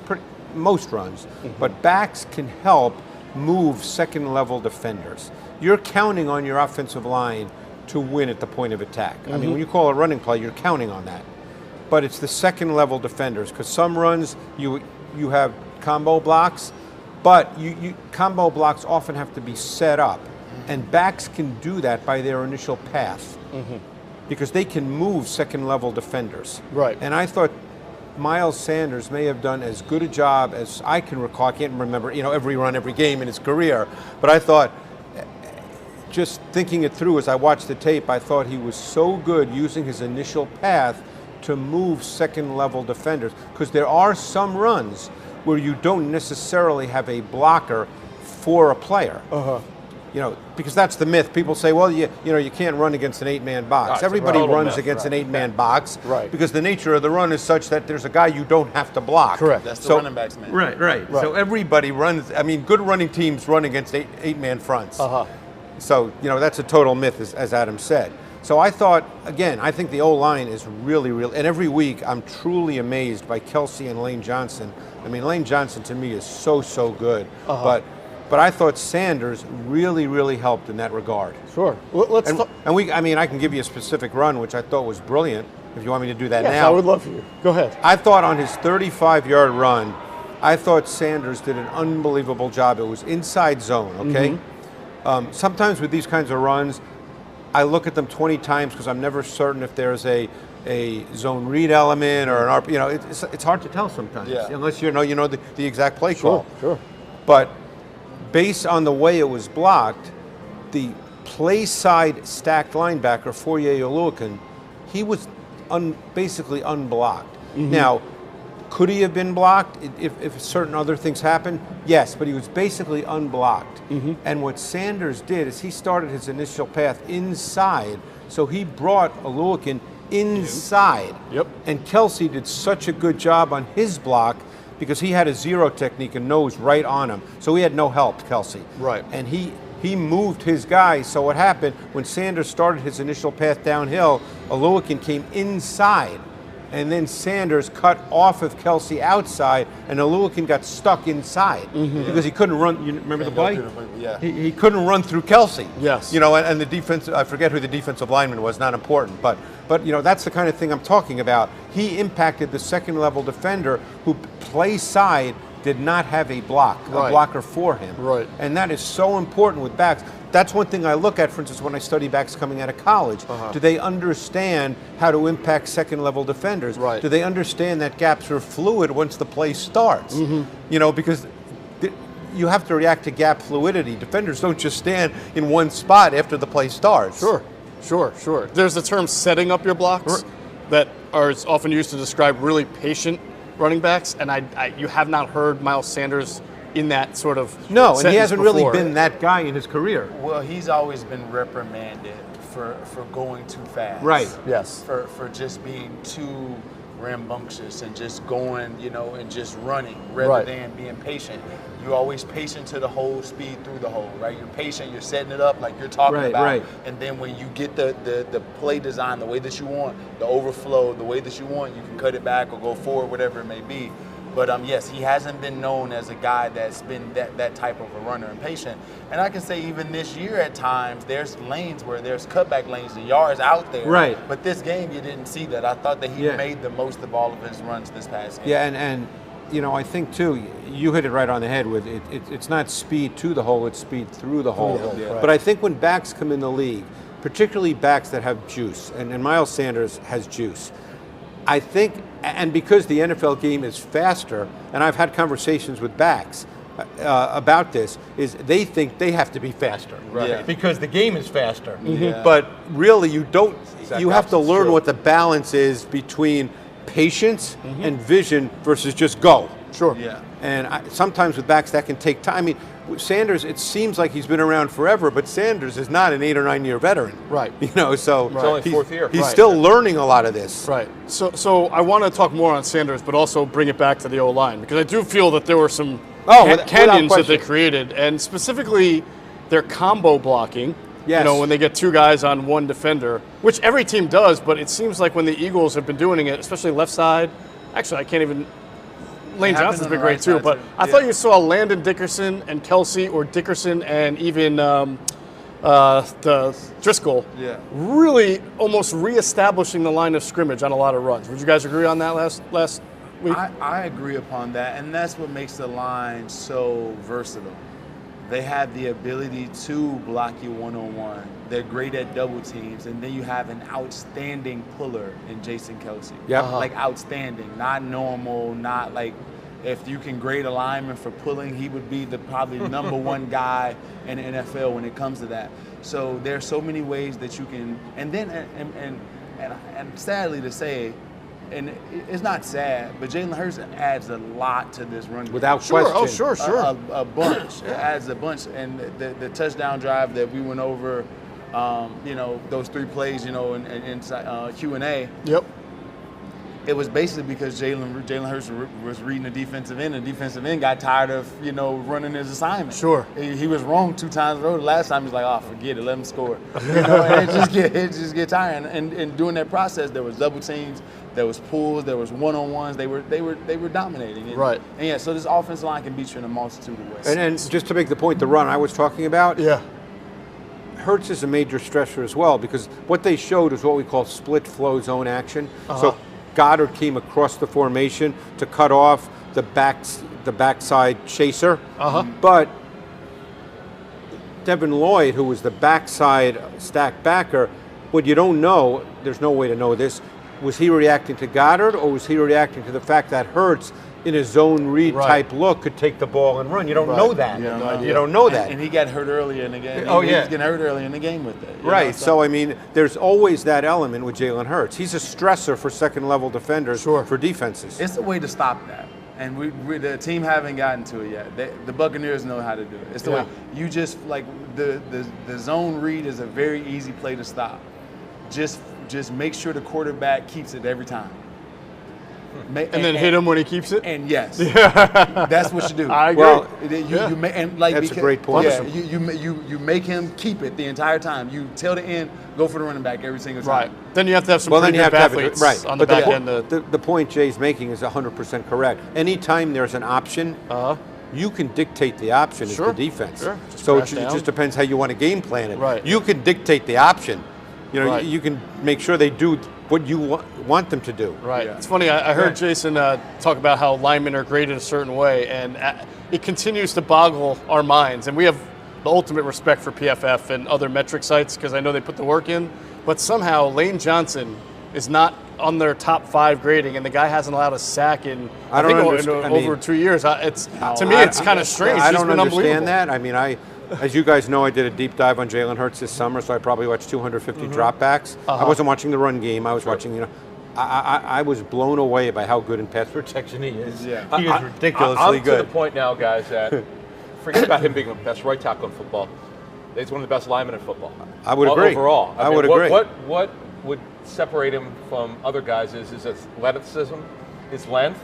most runs, but backs can help move second-level defenders. You're counting on your offensive line to win at the point of attack. I mean, when you call a running play, you're counting on that. But it's the second-level defenders, because some runs you have combo blocks, but combo blocks often have to be set up, and backs can do that by their initial path because they can move second-level defenders. Right. And I thought Miles Sanders may have done as good a job as I can recall. I can't remember, every run, every game in his career, but I thought, just thinking it through as I watched the tape, I thought he was so good using his initial path to move second-level defenders, because there are some runs where you don't necessarily have a blocker for a player. Because that's the myth. People say, well, you can't run against an 8-man box. Everybody runs against an 8-man box because the nature of the run is such that there's a guy you don't have to block. Correct. That's the running backs, man. Right. So everybody runs. I mean, good running teams run against 8-man fronts. So, that's a total myth, as Adam said. So I thought, again, I think the O-line is really, and every week I'm truly amazed by Kelsey and Lane Johnson. I mean, Lane Johnson to me is so good. But I thought Sanders really helped in that regard. Sure. Let's I can give you a specific run, which I thought was brilliant, if you want me to do that now. I would love for you. Go ahead. I thought on his 35-yard run, I thought Sanders did an unbelievable job. It was inside zone, okay? Sometimes with these kinds of runs, I look at them 20 times because I'm never certain if there's a zone read element or an RP. It's hard to tell sometimes unless you know the exact play call. Sure. But based on the way it was blocked, the play side stacked linebacker Foye Oluokun, he was basically unblocked. Now, could he have been blocked if certain other things happened? Yes, but he was basically unblocked. And what Sanders did is he started his initial path inside, so he brought Oluokun inside. And Kelsey did such a good job on his block because he had a zero technique and nose right on him. So he had no help, Kelsey. Right. And he moved his guy. So what happened, when Sanders started his initial path downhill, Oluokun came inside. And then Sanders cut off of Kelsey outside, and Oluokun got stuck inside because he couldn't run. You remember the play? Yeah. He couldn't run through Kelsey. Yes. And the defense, I forget who the defensive lineman was, not important. But that's the kind of thing I'm talking about. He impacted the second-level defender who play side did not have a blocker for him. Right. And that is so important with backs. That's one thing I look at, for instance, when I study backs coming out of college. Do they understand how to impact second-level defenders? Right. Do they understand that gaps are fluid once the play starts? Because you have to react to gap fluidity. Defenders don't just stand in one spot after the play starts. Sure. There's the term setting up your blocks that are often used to describe really patient running backs, and you have not heard Miles Sanders in that sort of no, and he hasn't before. really been that guy in his career. Well, he's always been reprimanded for going too fast. Right. Yes. For just being too rambunctious and just going, and just running rather than being patient. You're always patient to the hole, speed through the hole, right? You're patient, you're setting it up like you're talking about. Right. And then when you get the play design the way that you want, the overflow the way that you want, you can cut it back or go forward, whatever it may be. But yes, he hasn't been known as a guy that's been that type of a runner and patient. And I can say even this year at times, there's lanes where there's cutback lanes, the yards out there. Right. But this game, you didn't see that. I thought that he made the most of all of his runs this past game. Yeah, and I think too, you hit it right on the head with it. It's not speed to the hole, it's speed through the hole. But I think when backs come in the league, particularly backs that have juice, and Miles Sanders has juice, I think, and because the NFL game is faster, and I've had conversations with backs about this, is they think they have to be faster because the game is faster. But really, you don't. You have to learn what the balance is between patience and vision versus just go. Sure. Yeah. And sometimes with backs that can take time. I mean, Sanders, it seems like he's been around forever, but Sanders is not an 8 or 9 year veteran. Right. So It's only fourth year. He's still learning a lot of this. Right. So I want to talk more on Sanders, but also bring it back to the O-line, because I do feel that there were some canyons that they created, and specifically their combo blocking. Yes. When they get two guys on one defender, which every team does, but it seems like when the Eagles have been doing it, especially left side, actually I can't even. Lane Johnson's been great too, but I thought you saw Landon Dickerson and Kelsey, or Dickerson and even the Driscoll, really almost reestablishing the line of scrimmage on a lot of runs. Would you guys agree on that last week? I agree upon that, and that's what makes the line so versatile. They have the ability to block you one-on-one. They're great at double teams, and then you have an outstanding puller in Jason Kelsey. Yep. Like outstanding, not normal, not like if you can grade a lineman for pulling, he would be the probably number one guy in the NFL when it comes to that. So there's so many ways that you can, and then and sadly to say, and it's not sad, but Jalen Hurts adds a lot to this run game. Without Sure. question. Oh, sure, sure. A bunch. It adds a bunch. And the touchdown drive that we went over, those 3 plays, in Q&A. Yep. It was basically because Jalen Hurts was reading the defensive end, and the defensive end got tired of, running his assignment. Sure. He was wrong 2 times in a row. The last time he's like, oh, forget it, let him score. And it just get tired. And during that process, there was double teams, there was pulls, there was one-on-ones. They were dominating. Right. And yeah, so this offensive line can beat you in a multitude of ways. And just to make the point, the run I was talking about, Yeah. Hurts is a major stressor as well, because what they showed is what we call split flow zone action. So Goddard came across the formation to cut off the backside chaser. But Devin Lloyd, who was the backside stack backer, what you don't know, there's no way to know this, was he reacting to Goddard, or was he reacting to the fact that Hurts, in a zone read type look, could take the ball and run? You don't know that. You don't know that. And he got hurt earlier in the game. Oh, He yeah. was getting hurt early in the game with it. Right. So, I mean, there's always that element with Jalen Hurts. He's a stressor for second-level defenders, for defenses. It's a way to stop that. And the team haven't gotten to it yet. The Buccaneers know how to do it. It's the way you just, like, the zone read is a very easy play to stop. Just make sure the quarterback keeps it every time. And then hit him when he keeps it? And yes, that's what you do. I agree. Well, That's a great point. Yeah, you make him keep it the entire time. You tell the end, go for the running back every single time. Right. Then you have to have some pretty good athletes on the back end. The point Jay's making is 100% correct. Anytime there's an option, you can dictate the option as the defense. Sure. So it just depends how you want to game plan it. Right. You can dictate the option. You can make sure they do what you want them to do. Right. Yeah. It's funny, I heard Jason talk about how linemen are graded a certain way, and it continues to boggle our minds. And we have the ultimate respect for PFF and other metric sites because I know they put the work in, but somehow Lane Johnson is not on their top 5 grading, and the guy hasn't allowed a sack in over 2 years. To me, it's kind of strange. I don't understand that. I mean, as you guys know, I did a deep dive on Jalen Hurts this summer, so I probably watched 250 dropbacks. I wasn't watching the run game. I was watching, I was blown away by how good in pass protection he is. Yeah. He is ridiculously good. I'm to the point now, guys, that forget about him being the best right tackle in football. He's one of the best linemen in football. I would agree. Overall. I would agree. What would separate him from other guys is his athleticism, his length,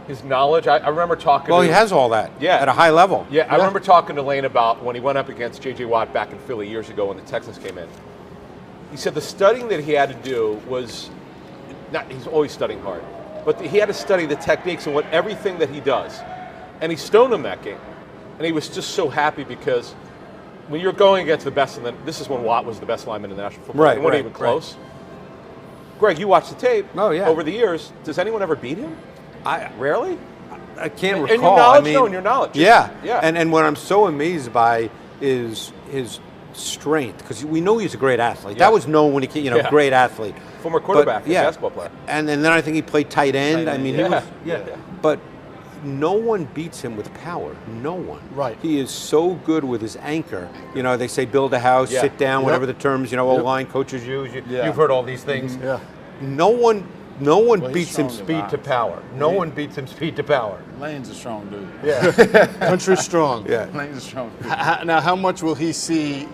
his knowledge. I remember talking he has all that at a high level. Yeah, I remember talking to Lane about when he went up against J.J. Watt back in Philly years ago when the Texans came in. He said the studying that he had to do was, he's always studying hard, but he had to study the techniques and everything that he does. And he stoned him that game. And he was just so happy because when you're going against the best, this is when Watt was the best lineman in the National Football League. It wasn't even close. Greg, you watched the tape over the years. Does anyone ever beat him? Rarely? I can't recall. And your knowledge, your knowledge. Yeah. And what I'm so amazed by is his strength, because we know he's a great athlete. That was known when he came, great athlete. Former quarterback, basketball player. And then I think he played tight end. I mean, he was, but no one beats him with power. No one. Right. He is so good with his anchor. They say build a house, sit down, whatever the terms, O-line coaches use. You've heard all these things. Yeah. No one beats him speed to power. No one beats him speed to power. Lane's a strong dude. Yeah. Country strong. Yeah. Lane's a strong dude. Now, how much will he see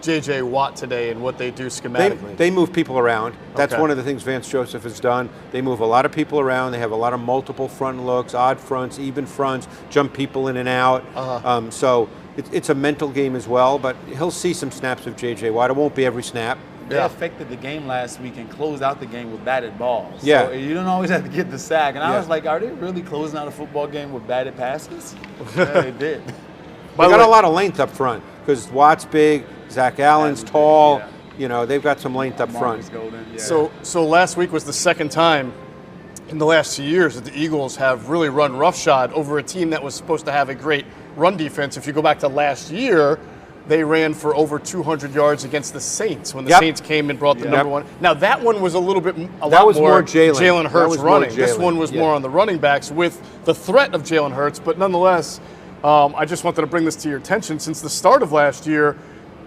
J.J. Watt today and what they do schematically? They move people around. That's one of the things Vance Joseph has done. They move a lot of people around. They have a lot of multiple front looks, odd fronts, even fronts, jump people in and out. So it's a mental game as well, but he'll see some snaps of J.J. Watt. It won't be every snap. They affected the game last week and closed out the game with batted balls. Yeah. So you don't always have to get the sack. And I was like, are they really closing out a football game with batted passes? Yeah, they did. They got a lot of length up front because Watt's big, Zach Allen's tall. They've got some length up front. Golden, So last week was the second time in the last 2 years that the Eagles have really run roughshod over a team that was supposed to have a great run defense. If you go back to last year, they ran for over 200 yards against the Saints when the Saints came and brought the number one. Now, that one was a lot more Jalen Hurts running. This one was more on the running backs with the threat of Jalen Hurts. But nonetheless, I just wanted to bring this to your attention. Since the start of last year,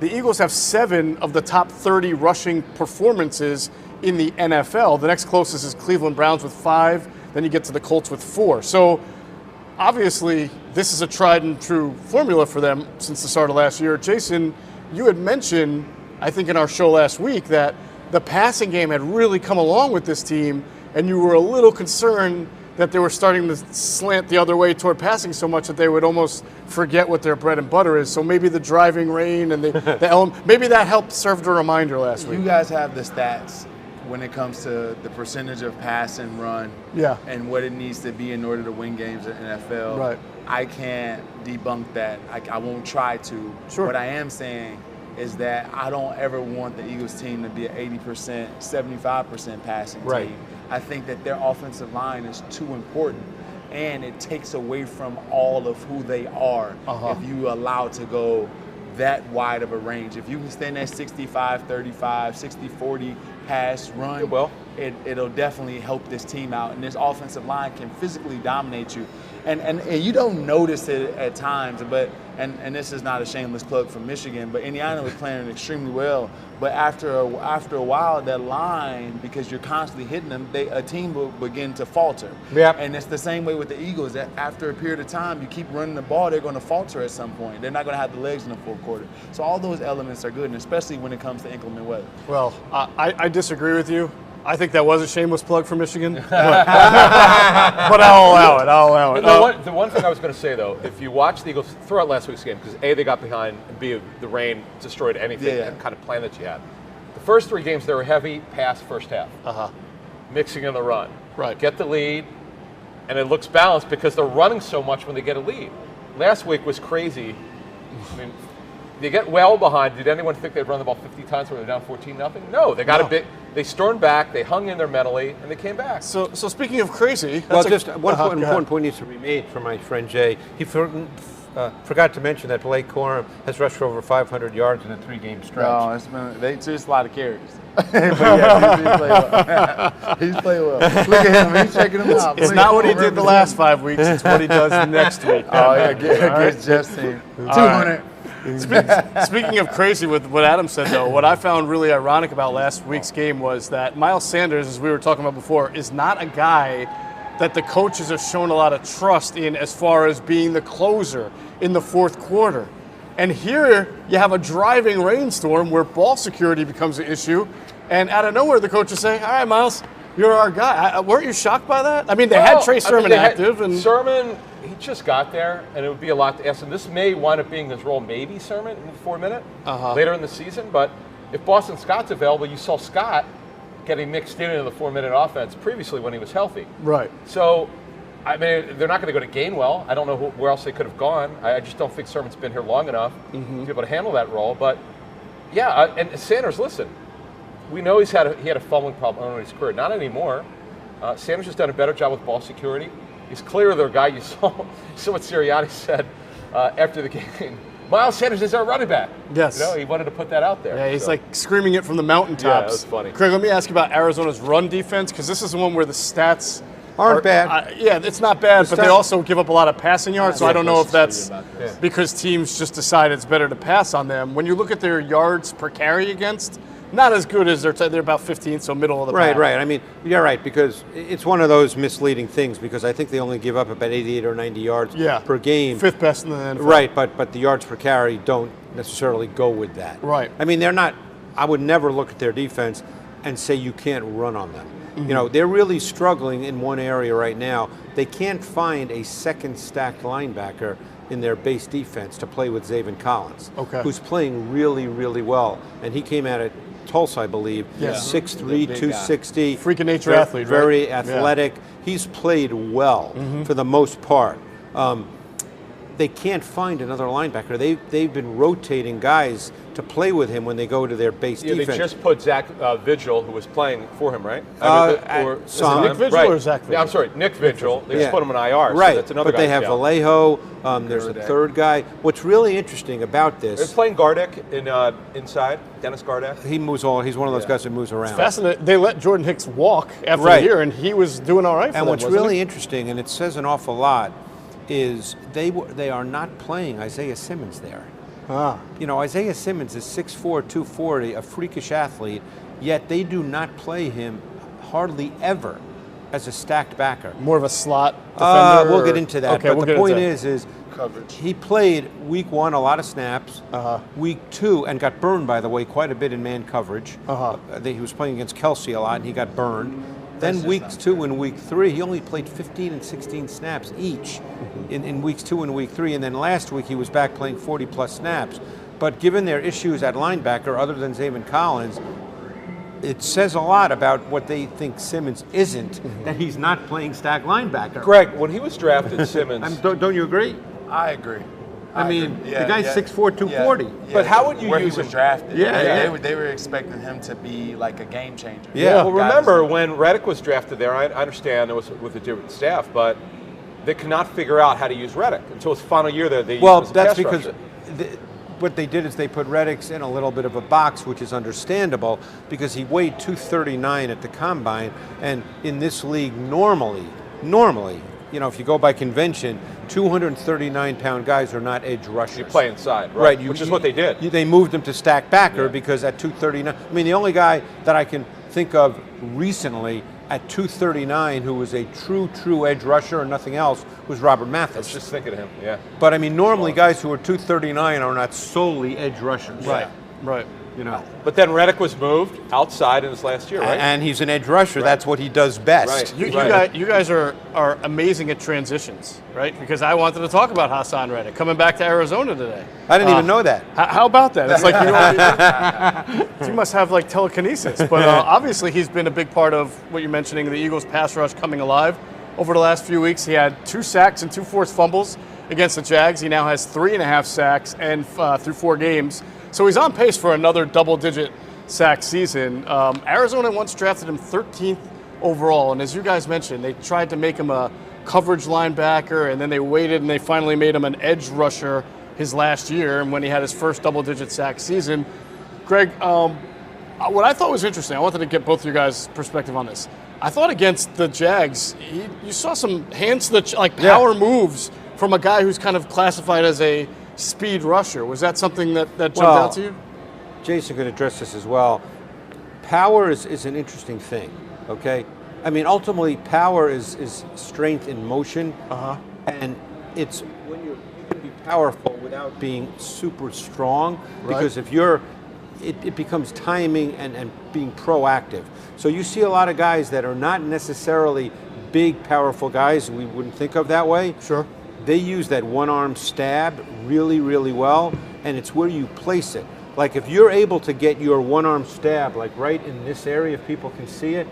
the Eagles have 7 of the top 30 rushing performances in the NFL. The next closest is Cleveland Browns with 5. Then you get to the Colts with 4. So obviously, this is a tried and true formula for them since the start of last year. Jason, you had mentioned, I think in our show last week, that the passing game had really come along with this team, and you were a little concerned that they were starting to slant the other way toward passing so much that they would almost forget what their bread and butter is. So maybe the driving rain and the element, maybe that helped serve the reminder last week. You guys have the stats when it comes to the percentage of pass and run and what it needs to be in order to win games in the NFL. Right. I can't debunk that. I won't try to. Sure. What I am saying is that I don't ever want the Eagles team to be an 80%, 75% passing team. I think that their offensive line is too important, and it takes away from all of who they are if you allow to go that wide of a range. If you can stand at 65-35, 60-40 pass run, it'll definitely help this team out. And this offensive line can physically dominate you. And you don't notice it at times, but and this is not a shameless plug for Michigan, but Indiana was playing extremely well. But after a while, that line, because you're constantly hitting them, a team will begin to falter. Yep. And it's the same way with the Eagles. That after a period of time, you keep running the ball, they're going to falter at some point. They're not going to have the legs in the fourth quarter. So all those elements are good, and especially when it comes to inclement weather. Well, I disagree with you. I think that was a shameless plug for Michigan, but I'll allow it. The one thing I was going to say, though, if you watch the Eagles throughout last week's game, because A, they got behind, and B, the rain destroyed anything and kind of plan that you had. The first 3 games, they were heavy pass first half, mixing in the run. Right. Get the lead, and it looks balanced because they're running so much when they get a lead. Last week was crazy. I mean, they get well behind. Did anyone think they'd run the ball 50 times when they're down 14-0? No, they got a bit. They stormed back. They hung in there mentally, and they came back. So speaking of crazy, just one important point needs to be made from my friend Jay. He forgot to mention that Blake Corum has rushed for over 500 yards in a 3-game stretch. No, they just a lot of carries. But yeah, he's played well. Look at him, he's checking him out. It's not what he did the last 5 weeks. It's what he does next week. Against Jeff's team. 200. Speaking of crazy with what Adam said, though, what I found really ironic about last week's game was that Miles Sanders, as we were talking about before, is not a guy that the coaches have shown a lot of trust in as far as being the closer in the fourth quarter. And here you have a driving rainstorm where ball security becomes an issue, and out of nowhere the coach is saying, all right, Miles, you're our guy. Weren't you shocked by that? I mean, they had Trey Sermon active. And Sermon, he just got there, and it would be a lot to ask him. This may wind up being his role, maybe Sermon in the 4-minute later in the season. But if Boston Scott's available, you saw Scott getting mixed into the 4-minute offense previously when he was healthy. Right. So, I mean, they're not going to go to Gainwell. I don't know where else they could have gone. I just don't think Sermon's been here long enough to be able to handle that role. But, yeah, and Sanders, listen, we know he had a fumbling problem in his career. Not anymore. Sanders has done a better job with ball security. He's clearly their guy. You saw what Sirianni said after the game. Miles Sanders is our running back. Yes. You know, he wanted to put that out there. Yeah, he's like screaming it from the mountaintops. Yeah, that was funny. Craig, let me ask you about Arizona's run defense, because this is the one where the stats aren't bad. Yeah, it's not bad, but they also give up a lot of passing yards, so I don't know if that's because teams just decide it's better to pass on them. When you look at their yards per carry against, not as good as they're about 15th, so middle of the pack. Right. I mean, you're right, because it's one of those misleading things, because I think they only give up about 88 or 90 yards per game. 5th best in the NFL. Right, but the yards per carry don't necessarily go with that. Right. I mean, I would never look at their defense and say you can't run on them. You know, they're really struggling in one area right now. They can't find a second stacked linebacker in their base defense to play with Zaven Collins, who's playing really, really well. And he came out at Tulsa, I believe, 6'3", 260. Freak of nature athlete, very athletic. He's played well for the most part. they can't find another linebacker. They've been rotating guys to play with him when they go to their base defense. They just put Zach Vigil, who was playing for him, right? Nick Vigil or Zach Vigil? Yeah, I'm sorry, Nick Vigil. They just put him in IR. Right, So that's another but guy they have Vallejo. There's a third guy. What's really interesting about this? They're playing Gardeck inside. Dennis Gardeck. He moves all. He's one of those guys that moves around. It's fascinating. They let Jordan Hicks walk after the year, and he was doing all right for them, And what's wasn't really he? interesting, and it says an awful lot, is they are not playing Isaiah Simmons there. You know, Isaiah Simmons is 6'4", 240, a freakish athlete, yet they do not play him hardly ever as a stacked backer. More of a slot defender? We'll get into that. Okay, but the point is coverage. he played week 1 a lot of snaps. Week 2, and got burned, by the way, quite a bit in man coverage. He was playing against Kelsey a lot, and he got burned. Then weeks 2 and week 3, he only played 15 and 16 snaps each in weeks 2 and week 3. And then last week he was back playing 40-plus snaps. But given their issues at linebacker, other than Zaven Collins, it says a lot about what they think Simmons isn't, that he's not playing stack linebacker. Greg, when he was drafted, Simmons. Don't you agree? I agree. I mean, the guy's 6'4", 240. Yeah, But how would you where use he was him? drafted? Yeah. They were expecting him to be like a game changer. Yeah. Well, remember when Reddick was drafted there, I understand it was with a different staff, but they could not figure out how to use Reddick until his final year there. They used him as a That's pass because rusher. what they did is they put Reddick's in a little bit of a box, which is understandable because he weighed 239 at the combine, and in this league normally, you know, if you go by convention, 239-pound guys are not edge rushers. You play inside, right? Which is what they did. They moved him to stack backer because at 239, I mean, the only guy that I can think of recently at 239 who was a true edge rusher and nothing else was Robert Mathis. I was just thinking of him, yeah. But I mean, normally guys who are 239 are not solely edge rushers. Right. You know. But then Reddick was moved outside in his last year, right? And he's an edge rusher. That's what he does best. Right. You guys are amazing at transitions, right? Because I wanted to talk about Hassan Reddick coming back to Arizona today. I didn't even know that. How about that? It's like you must have like telekinesis. But obviously he's been a big part of what you're mentioning, the Eagles' pass rush coming alive. Over the last few weeks, he had 2 sacks and 2 forced fumbles against the Jags. He now has 3.5 sacks and through 4 games. So he's on pace for another double-digit sack season. Arizona once drafted him 13th overall, and as you guys mentioned, they tried to make him a coverage linebacker, and then they waited and they finally made him an edge rusher his last year, and when he had his first double-digit sack season. Greg, what I thought was interesting, I wanted to get both of you guys' perspective on this. I thought against the Jags, you saw some hands to the power moves from a guy who's kind of classified as a speed rusher. Was that something that jumped out to you? Jason could address this as well. Power is an interesting thing, okay? I mean, ultimately, power is strength in motion, and it's when you can be powerful without being super strong, because if you're, it becomes timing and being proactive. So you see a lot of guys that are not necessarily big, powerful guys, we wouldn't think of that way. Sure. They use that one-arm stab really, really well, and it's where you place it. Like if you're able to get your one-arm stab, like right in this area, if people can see it,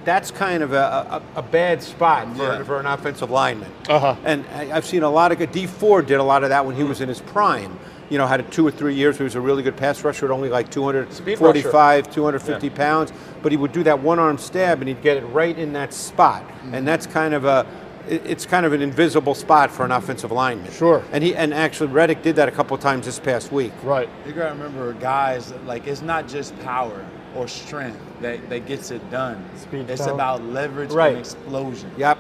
that's kind of a bad spot for an offensive lineman. And I've seen a lot of D Ford did a lot of that when he was in his prime. You know, had 2 or 3 years. He was a really good pass rusher at only like 245, 250 pounds. But he would do that one-arm stab, and he'd get it right in that spot. And that's kind of it's kind of an invisible spot for an offensive lineman. Sure. And actually Reddick did that a couple of times this past week. Right. You gotta remember, guys, like it's not just power or strength that gets it done. It's about leverage and explosion. Yep.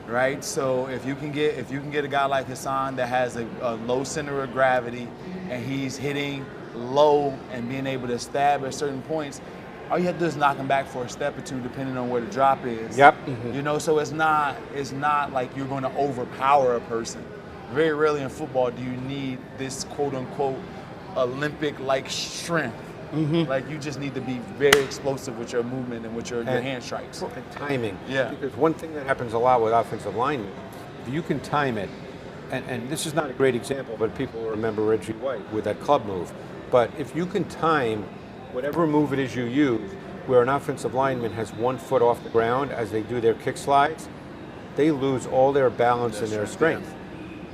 Right. So if you can get a guy like Hassan that has a low center of gravity, and he's hitting low and being able to stab at certain points, all you have to do is knock him back for a step or two, depending on where the drop is. Yep. You know, so it's not like you're going to overpower a person. Very rarely in football do you need this quote unquote Olympic-like strength. Like you just need to be very explosive with your movement and with your hand strikes. And timing. Yeah. Because one thing that happens a lot with offensive linemen, if you can time it, and this is not a great example, but people will remember Reggie White with that club move. But if you can time whatever move it is you use, where an offensive lineman has 1 foot off the ground as they do their kick slides, they lose all their balance and their strength.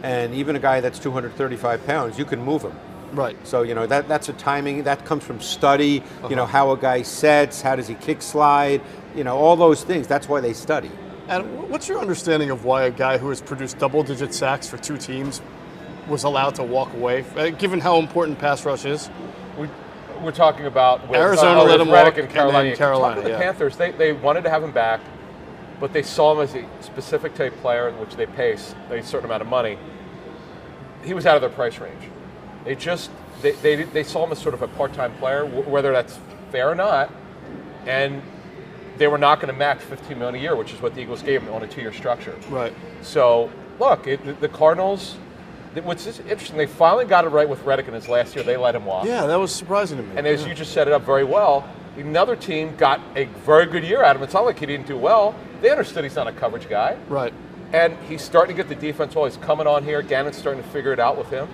And even a guy that's 235 pounds, you can move him. Right. So, that's a timing. That comes from study, how a guy sets, how does he kick slide, all those things. That's why they study. And what's your understanding of why a guy who has produced double-digit sacks for 2 teams was allowed to walk away, given how important pass rush is? We're talking about with, Arizona let him Reddick walk, and Carolina. Carolina, The Panthers, they wanted to have him back, but they saw him as a specific type player in which they pay a certain amount of money. He was out of their price range. They saw him as sort of a part-time player, whether that's fair or not, and they were not going to match $15 million a year, which is what the Eagles gave him on a 2-year structure. Right. So, look, the Cardinals, what's interesting, they finally got it right with Reddick in his last year. They let him walk. Yeah, that was surprising to me. And as you just set it up very well, another team got a very good year out of him. It's not like he didn't do well. They understood he's not a coverage guy. Right. And he's starting to get the defense well. He's coming on here. Gannon's starting to figure it out with him.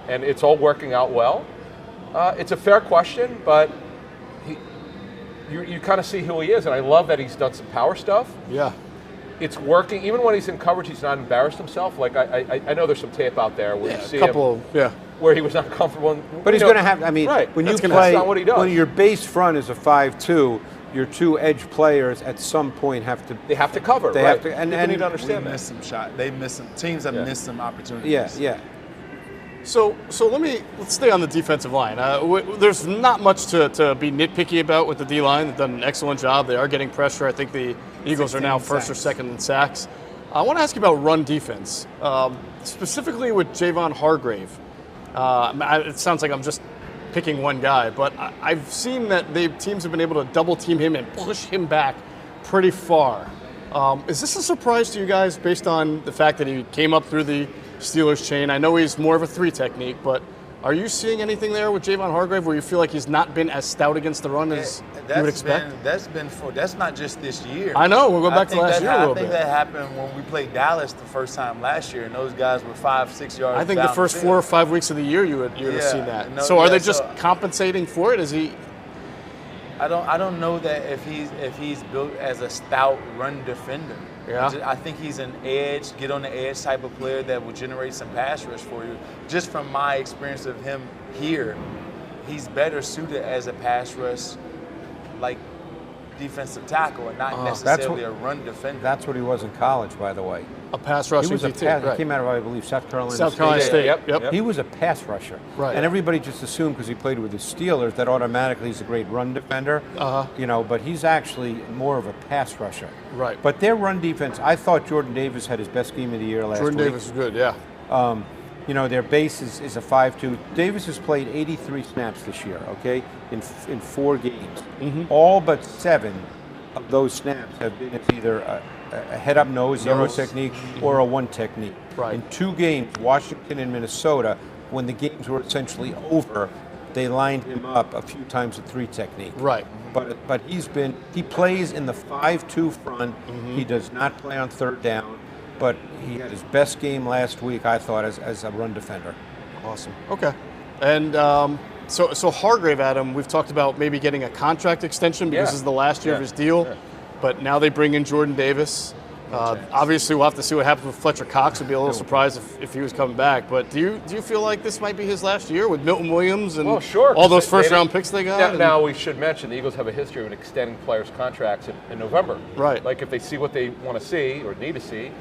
And it's all working out well. It's a fair question, but you kind of see who he is. And I love that he's done some power stuff. Yeah. It's working. Even when he's in coverage, he's not embarrassed himself. Like, I know there's some tape out there where you see where he was not comfortable. But he's going to have, right. when you play, that's not what he does. When your base front is a 5-2, your 2 edge players at some point have to. They have to cover. They have to, and need to understand that. Missed some shot. They missed some. Teams have missed some opportunities. Yeah. So let's stay on the defensive line. There's not much to be nitpicky about with the D-line. They've done an excellent job. They are getting pressure. I think the Eagles are now first or second in sacks. I want to ask you about run defense, specifically with Javon Hargrave. It sounds like I'm just picking one guy, but I've seen that teams have been able to double team him and push him back pretty far. Is this a surprise to you guys based on the fact that he came up through the Steelers chain? I know he's more of a 3 technique, but are you seeing anything there with Javon Hargrave where you feel like he's not been as stout against the run as you would expect? That's not just this year. I know. We'll go back to last year a little bit. I think that happened when we played Dallas the first time last year, and those guys were 5-6 yards. I think the first 4 or 5 weeks of the year you would have seen that. No, so are they just compensating for it? Is he? I don't know that if he's built as a stout run defender. Yeah. I think he's an edge, get on the edge type of player that will generate some pass rush for you. Just from my experience of him here, he's better suited as a pass rush, like defensive tackle, and not necessarily a run defender. That's what he was in college, by the way. A pass rushing DT. He came out of, I believe, South Carolina State. Yep. He was a pass rusher. Right. And everybody just assumed because he played with the Steelers that automatically he's a great run defender. But he's actually more of a pass rusher. Right. But their run defense, I thought Jordan Davis had his best game of the year last week. Jordan Davis is good, yeah. Their base is a 5-2. Davis has played 83 snaps this year, okay, in 4 games. Mm-hmm. All but 7 of those snaps have been either a head-up nose, 0 technique, or a 1 technique. Right. In 2 games, Washington and Minnesota, when the games were essentially over, they lined him up a few times at 3 technique. Right. But he plays in the 5-2 front. Mm-hmm. He does not play on 3rd down. But he had his best game last week, I thought, as a run defender. Awesome. Okay. And so Hargrave, Adam, we've talked about maybe getting a contract extension because this is the last year of his deal. Yeah. But now they bring in Jordan Davis. Obviously, we'll have to see what happens with Fletcher Cox. Would be a little surprised if he was coming back. But do you feel like this might be his last year with Milton Williams and all those first-round picks they got? Now we should mention the Eagles have a history of extending players' contracts in November. Right. Like if they see what they want to see or need to see,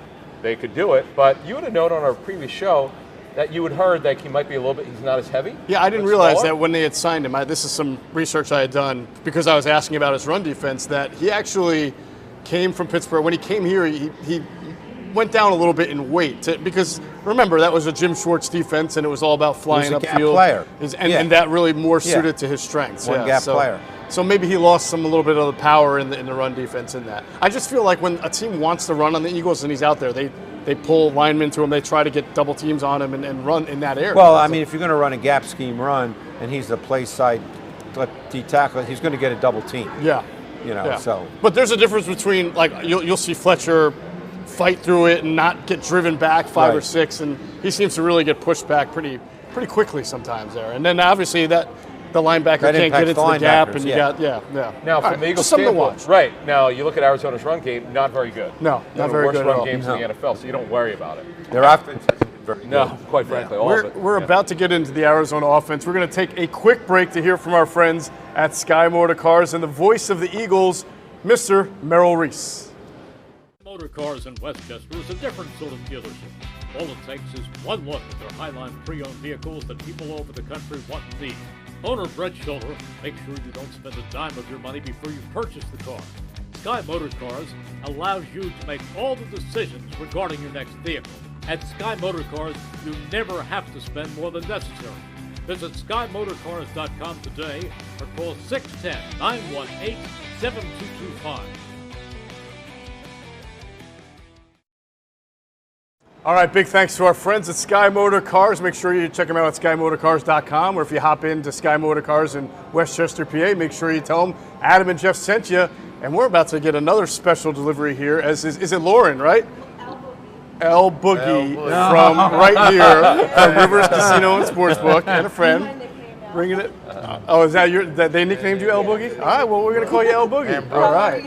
they could do it. But you had a note on our previous show that you had heard that he might be he's not as heavy. Yeah, I didn't realize that when they had signed him. This is some research I had done because I was asking about his run defense, that he actually came from Pittsburgh. When he came here, he went down a little bit in weight because remember that was a Jim Schwartz defense and it was all about flying upfield. Gap player. And that really more suited to his strengths. One gap player. So maybe he lost a little bit of the power in the run defense in that. I just feel like when a team wants to run on the Eagles and he's out there, they pull linemen to him. They try to get double teams on him and run in that area. Well, if you're going to run a gap scheme run and he's the play side D tackle, he's going to get a double team. Yeah. So. But there's a difference between, like, you'll see Fletcher fight through it and not get driven back 5 or 6, and he seems to really get pushed back pretty quickly sometimes there. And then obviously the linebacker can't get into the gap, and you got Now from the Eagles standpoint, right now you look at Arizona's run game, not very good. No, not very good at all. Worst run games in the NFL, so you don't worry about it. Their offense hasn't been very good. No, quite frankly, all of it. We're about to get into the Arizona offense. We're going to take a quick break to hear from our friends at Sky Motor Cars and the voice of the Eagles, Mr. Merrill Reese. Motor Cars in Westchester is a different sort of dealership. All it takes is one look at their Highline pre-owned vehicles that people all over the country want and need. Owner Brett Schulter, make sure you don't spend a dime of your money before you purchase the car. Sky Motor Cars allows you to make all the decisions regarding your next vehicle. At Sky Motor Cars, you never have to spend more than necessary. Visit SkyMotorCars.com today or call 610-918-7225. All right, big thanks to our friends at Sky Motor Cars. Make sure you check them out at SkyMotorCars.com, or if you hop into Sky Motor Cars in Westchester, PA, make sure you tell them Adam and Jeff sent you. And we're about to get another special delivery here, as is it Lauren, right? El Boogie from right here from Rivers Casino and Sportsbook, and a friend. Bringing it. Oh, is that they nicknamed you El Boogie? All right, well, we're going to call you El Boogie. All right.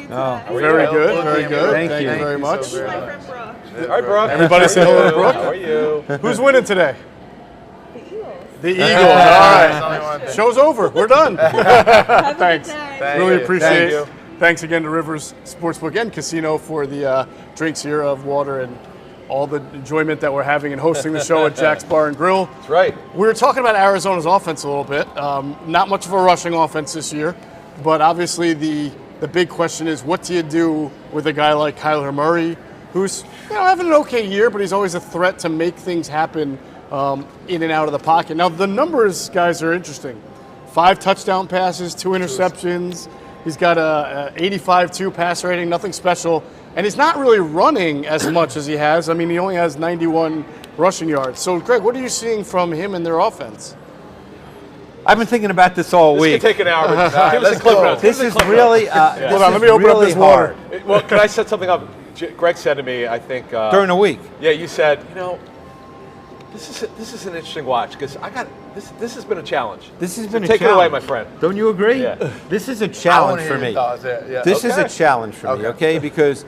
Very good, very good. Thank you very much. All right, Brooke. Everybody say hello to Brooke. How are you? Who's winning today? The Eagles. The Eagles. All right. Show's over. We're done. Thanks. Really appreciate it. Thanks again to Rivers Sportsbook and Casino for the drinks here of water and all the enjoyment that we're having in hosting the show at Jack's Bar and Grill. That's right. We were talking about Arizona's offense a little bit. Not much of a rushing offense this year, but obviously the big question is, what do you do with a guy like Kyler Murray, who's having an okay year, but he's always a threat to make things happen in and out of the pocket. Now, the numbers, guys, are interesting. 5 touchdown passes, 2 interceptions. He's got a 85-2 passer rating, nothing special. And he's not really running as much as he has. I mean, he only has 91 rushing yards. So, Greg, what are you seeing from him and their offense? I've been thinking about this all week. This could take an hour. Give us a clip notes. This is really Hold on, let me open up this water. Well, can I set something up? Greg said to me, I think during the week. Yeah, you said, this is an interesting watch because I got this. This has been a challenge. This has been a challenge. Take it away, my friend. Don't you agree? Yeah. This is a challenge for me. This is a challenge for me. Okay, because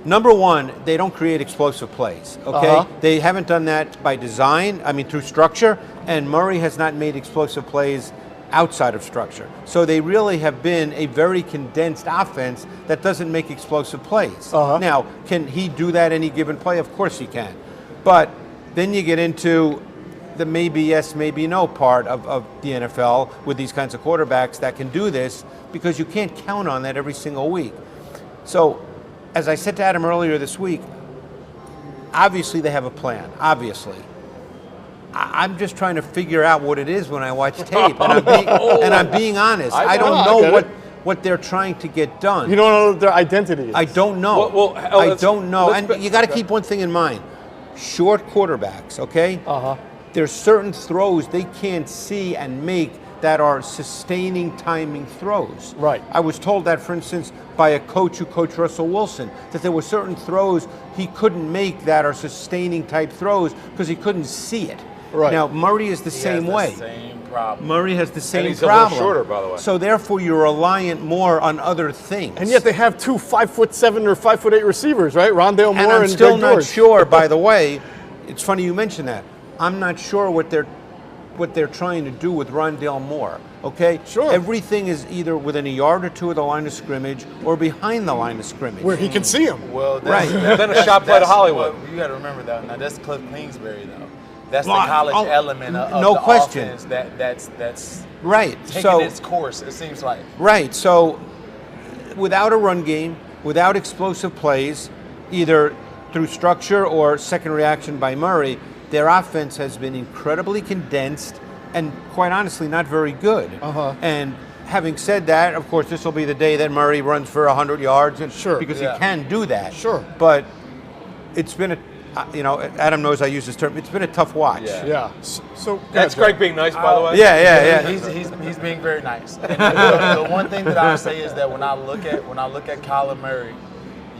number one, they don't create explosive plays. Okay, they haven't done that by design. I mean, through structure, and Murray has not made explosive plays outside of structure. So they really have been a very condensed offense that doesn't make explosive plays. Now, can he do that any given play? Of course he can. But then you get into the maybe yes, maybe no part of the NFL with these kinds of quarterbacks that can do this, because you can't count on that every single week. So, as I said to Adam earlier this week, obviously they have a plan, obviously. I'm just trying to figure out what it is when I watch tape, and I'm being honest. I don't know what they're trying to get done. You don't know what their identity is. I don't know. I don't know. And you got to keep one thing in mind. Short quarterbacks, okay? There's certain throws they can't see and make that are sustaining timing throws. Right. I was told that, for instance, by a coach who coached Russell Wilson, that there were certain throws he couldn't make that are sustaining type throws because he couldn't see it. Right. Now, Murray is the same way. Murray has the same and he's problem. A little shorter, by the way. So therefore, you're reliant more on other things. And yet they have 2 5'7" or 5'8" receivers, right? Rondale Moore and I'm still Greg not George. sure. By the way, it's funny you mention that. I'm not sure what they're trying to do with Rondale Moore. Okay. Sure. Everything is either within a yard or two of the line of scrimmage or behind the line of scrimmage. Where he can see him. Well, Right. Then a shot play to Hollywood. Well, you got to remember that. Now that's Cliff Kingsbury, though. That's the college element of no the question. offense that's right. taking its course, it seems like. Right. So without a run game, without explosive plays, either through structure or second reaction by Murray, their offense has been incredibly condensed and, quite honestly, not very good. And having said that, of course, this will be the day that Murray runs for 100 yards, and because he can do that. Sure. But it's been Adam knows I use this term. It's been a tough watch. Yeah. So That's Greg being nice, by the way. Yeah. He's being very nice. And the one thing that I would say is that when I look at Kyler Murray,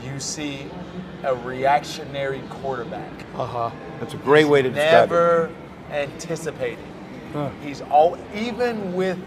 you see a reactionary quarterback. That's a great way to describe it. Never anticipating. He's even with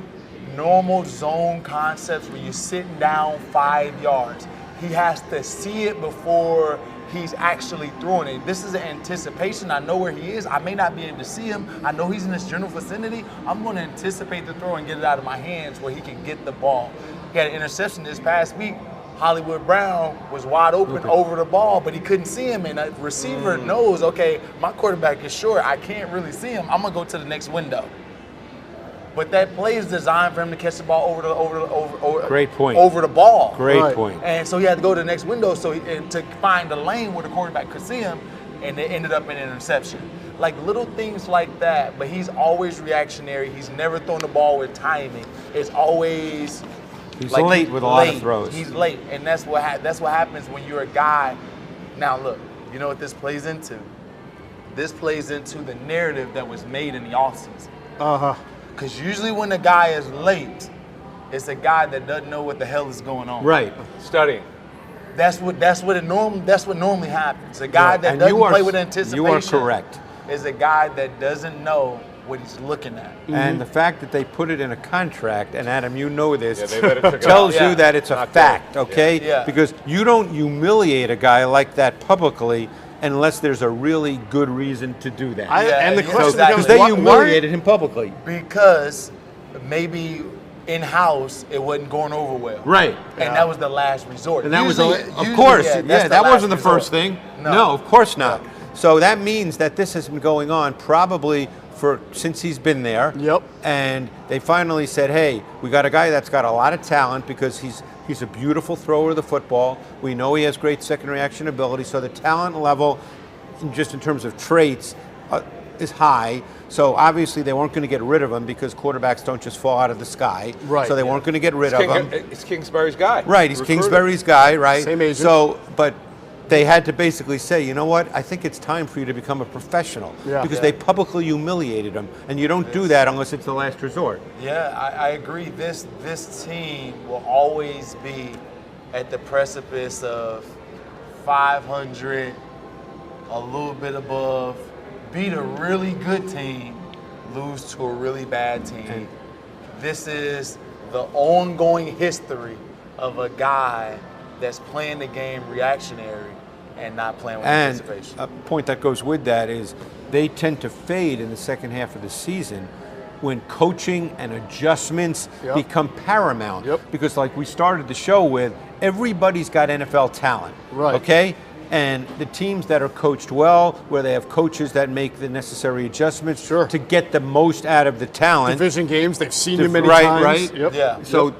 normal zone concepts where you're sitting down 5 yards, he has to see it before he's actually throwing it. This is an anticipation. I know where he is. I may not be able to see him. I know he's in this general vicinity. I'm going to anticipate the throw and get it out of my hands where he can get the ball. He had an interception this past week. Hollywood Brown was wide open over the ball, but he couldn't see him. And a receiver knows, okay, my quarterback is short. I can't really see him. I'm going to go to the next window. But that play is designed for him to catch the ball over Great point. over the ball. Great point. And so he had to go to the next window to find the lane where the quarterback could see him, and it ended up in an interception. Like little things like that, but he's always reactionary. He's never thrown the ball with timing. It's always He's late with a lot of throws. He's late, and that's what happens when you're a guy. Now look, you know what this plays into? This plays into the narrative that was made in the offseason. Because usually when a guy is late, it's a guy that doesn't know what the hell is going on. Right. Studying. That's what normally happens. A guy that doesn't play with anticipation. You are correct. Is a guy that doesn't know what he's looking at. And the fact that they put it in a contract, and Adam, you know this, Yeah, they better check it tells out. you that it's a Not fact, good. okay? Yeah. Because you don't humiliate a guy like that publicly unless there's a really good reason to do that. And the Yeah, question exactly. becomes, Because they why- humiliated him publicly. Because maybe in-house it wasn't going over well. Right. And that was the last resort. And that was, Usually- of usually, course, that's yeah, the that last wasn't the resort. first thing. No. No, of course not. So that means that this has been going on probably since he's been there. Yep. And they finally said, hey, we got a guy that's got a lot of talent because he's a beautiful thrower of the football. We know he has great second reaction ability. So the talent level, just in terms of traits, is high. So obviously they weren't going to get rid of him because quarterbacks don't just fall out of the sky. Right. So they weren't going to get rid of him. It's Kingsbury's guy. Right, he's Recruited. Kingsbury's guy, right? Same agent. So, but they had to basically say, you know what? I think it's time for you to become a professional because they publicly humiliated him, and you don't do that unless it's the last resort. Yeah, I agree. This team will always be at the precipice of 500, a little bit above, beat a really good team, lose to a really bad team. This is the ongoing history of a guy that's playing the game reactionary and not playing with And anticipation. a point that goes with that is they tend to fade in the second half of the season when coaching and adjustments become paramount. Yep. Because like we started the show with, everybody's got NFL talent. Right. Okay? And the teams that are coached well, where they have coaches that make the necessary adjustments to get the most out of the talent. Division games, they've seen you many Right, times. right. Yep. Yeah. So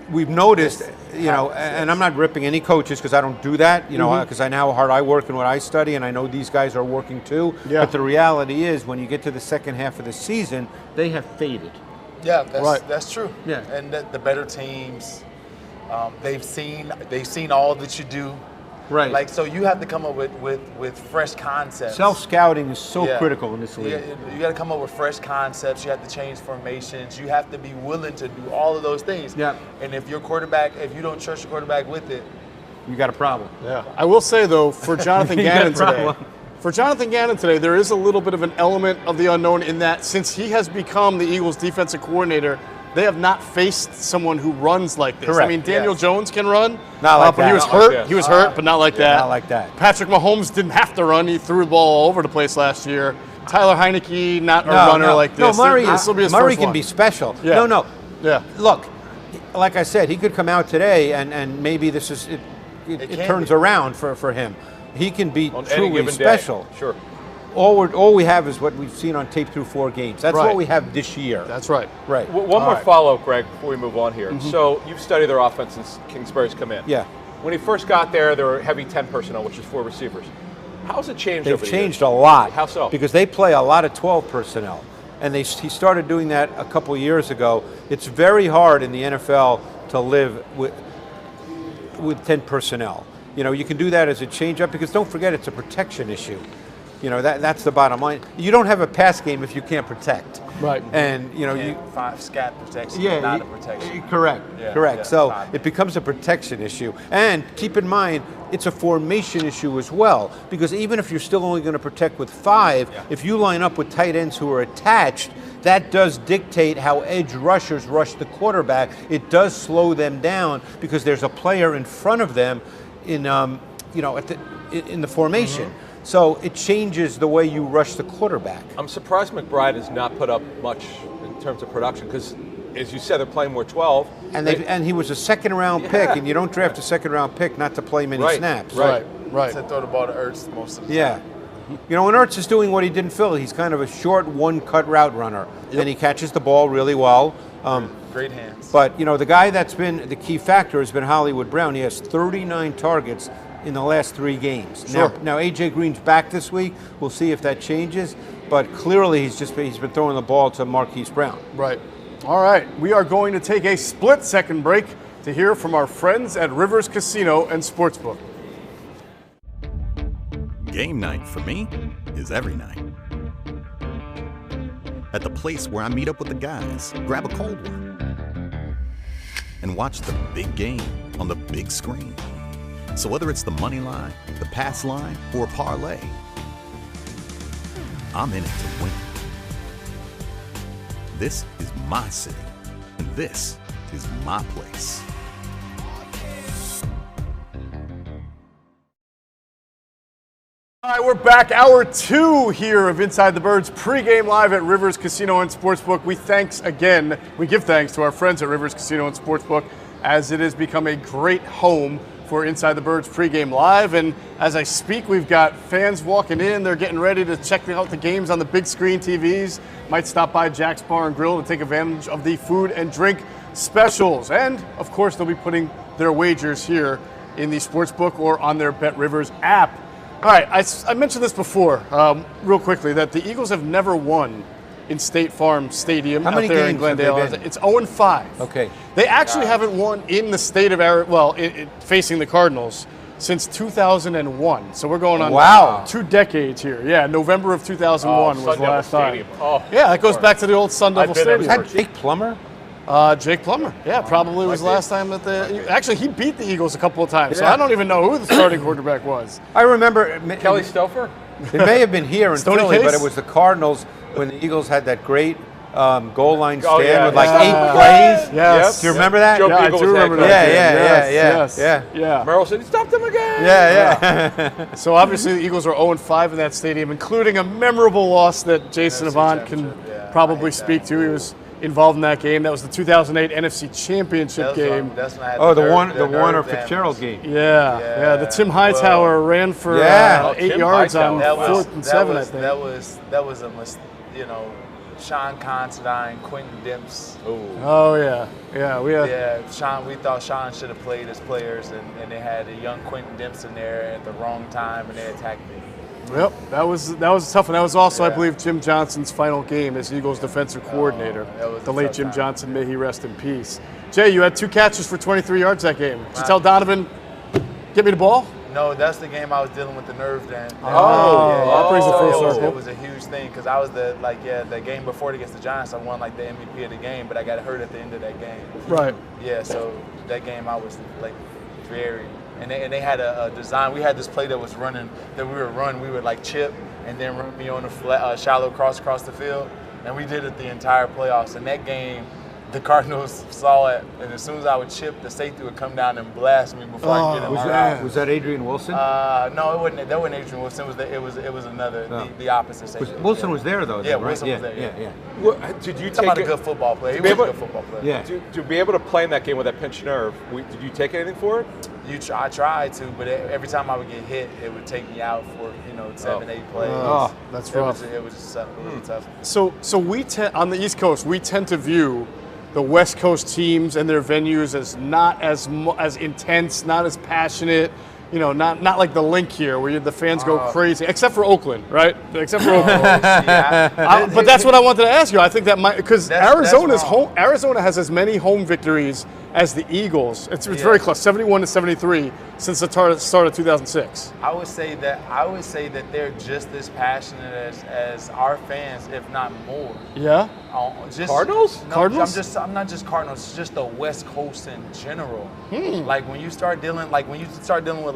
we've noticed, you know, and I'm not ripping any coaches because I don't do that, you know, because I know how hard I work and what I study, and I know these guys are working too. Yeah. But the reality is, when you get to the second half of the season, they have faded. Yeah, Right. that's true. Yeah. And the better teams, they've seen all that you do. Right. Like, so you have to come up with fresh concepts. Self-scouting is so Yeah. critical in this league. You got to come up with fresh concepts. You have to change formations. You have to be willing to do all of those things. Yeah. And if you don't trust your quarterback with it, You got a problem. Yeah. I will say, though, for Jonathan You got a Gannon today, problem. there is a little bit of an element of the unknown in that since he has become the Eagles' defensive coordinator, they have not faced someone who runs like this. Correct. I mean, Daniel Jones can run. Not like but that. he was Not like hurt. this. He was hurt, but not like that. Not like that. Patrick Mahomes didn't have to run. He threw the ball all over the place last year. Tyler Heineke, not a runner like this. No, Murray, This will be his Murray first can one. be special. Yeah. No. Yeah. Look, like I said, he could come out today and maybe this is it can turns be. around for him. He can be On any truly given special. day. Sure. All we have is what we've seen on tape through 4 games. That's Right. what we have this year. That's right. Right. One more follow-up, Greg, before we move on here. So you've studied their offense since Kingsbury's come in. Yeah. When he first got there, there were heavy 10 personnel, which is 4 receivers. How's it changed They've over the changed years? a lot. How so? Because they play a lot of 12 personnel. And he started doing that a couple of years ago. It's very hard in the NFL to live with 10 personnel. You know, you can do that as a change-up because don't forget it's a protection issue. You know, that's the bottom line. You don't have a pass game if you can't protect. Right. And, you know, and 5 scat protection, Yeah, not a protection. correct. Yeah, correct. yeah, So fine. it becomes a protection issue. And keep in mind, it's a formation issue as well, because even if you're still only going to protect with 5, if you line up with tight ends who are attached, that does dictate how edge rushers rush the quarterback. It does slow them down because there's a player in front of them in in the formation. So it changes the way you rush the quarterback. I'm surprised McBride has not put up much in terms of production because, as you said, they're playing more 12. And he was a second-round pick, and you don't draft a second-round pick not to play many snaps. Right. To throw the ball to Ertz most of the Yeah. time. When Ertz is doing what he did in Philly, he's kind of a short one-cut route runner, and he catches the ball really well. Great hands. But, the guy that's been the key factor has been Hollywood Brown. He has 39 targets in the last 3 games. Sure. Now A.J. Green's back this week. We'll see if that changes. But clearly he's been throwing the ball to Marquise Brown. Right. All right. We are going to take a split-second break to hear from our friends at Rivers Casino and Sportsbook. Game night for me is every night. At the place where I meet up with the guys, grab a cold one, and watch the big game on the big screen. So whether it's the money line, the pass line, or a parlay, I'm in it to win. This is my city, and this is my place. All right, we're back. Hour 2 here of Inside the Birds pregame live at Rivers Casino and Sportsbook. We give thanks to our friends at Rivers Casino and Sportsbook as it has become a great home for Inside the Birds pregame live. And as I speak, we've got fans walking in. They're getting ready to check out the games on the big screen TVs. Might stop by Jack's Bar and Grill to take advantage of the food and drink specials. And, of course, they'll be putting their wagers here in the Sportsbook or on their Bet Rivers app. All right, I mentioned this before, real quickly, that the Eagles have never won in State Farm Stadium. How many out there games in Glendale. have they been? It's 0-5. Okay. They actually haven't won in the state of Arizona, facing the Cardinals, since 2001. So we're going on 2 decades here. Yeah, November of 2001 was the last time. Yeah, that goes back to the old Sun Devil Stadium. Is that Jake Plummer? Jake Plummer, probably was the last time that actually he beat the Eagles a couple of times, so I don't even know who the starting quarterback was. I remember Kelly Stouffer? It may have been here in Stony Philly, Case? but it was the Cardinals when the Eagles had that great goal line stand with yeah. 8 plays. Yes. Do you remember that? Joe Yeah, I Beagle do was remember that. that. Yeah. Merrill said, he stopped him again. Yeah. So obviously the Eagles are 0-5 in that stadium, including a memorable loss that Jason Avant can probably speak to. He was involved in that game. That was the 2008 NFC Championship game. That's when I had the Warner Fitzgerald game. Yeah. The Tim Hightower ran for 8 yards on 4th and 7, I think. That was a Sean Considine, Quentin Dimps. Oh yeah. We thought Sean should have played as players, and they had a young Quentin Dimps in there at the wrong time, and they attacked me. Yep, that was a tough one. That was also, I believe, Jim Johnson's final game as Eagles defensive coordinator. The late Jim Johnson, may he rest in peace. Jay, you had 2 catches for 23 yards that game. Did you tell Donovan, get me the ball? No, that's the game I was dealing with the nerve then. That brings it full circle. It was a huge thing because I was the game before against the Giants, I won the MVP of the game, but I got hurt at the end of that game. Right. Yeah, so that game I was very. And they had a design. We had this play that was running, that we would chip and then run me on a flat, shallow cross across the field. And we did it the entire playoffs. And that game, the Cardinals saw it, and as soon as I would chip, the safety would come down and blast me before I could get in my route. Was that Adrian Wilson? No, it wasn't. That wasn't Adrian Wilson. It was another, the opposite safety. Wilson was there though. Yeah, right? Wilson was there. Yeah. Well, did you Talking take about a good football player. He was a good football player. Yeah. To be able to play in that game with that pinched nerve, did you take anything for it? I tried to, but every time I would get hit, it would take me out for 7-8 plays. That's rough. It was just really tough. So on the East Coast, we tend to view the West Coast teams and their venues as not as intense, not as passionate. Not like the Link here, where the fans go crazy, except for Oakland, right? Except for Oakland. But that's what I wanted to ask you. I think that might, because Arizona has as many home victories as the Eagles. It's very close, 71-73 since the start of 2006. I would say that they're just as passionate as our fans, if not more. Yeah. Cardinals? No, Cardinals? I'm not just Cardinals. It's just the West Coast in general. Like when you start dealing with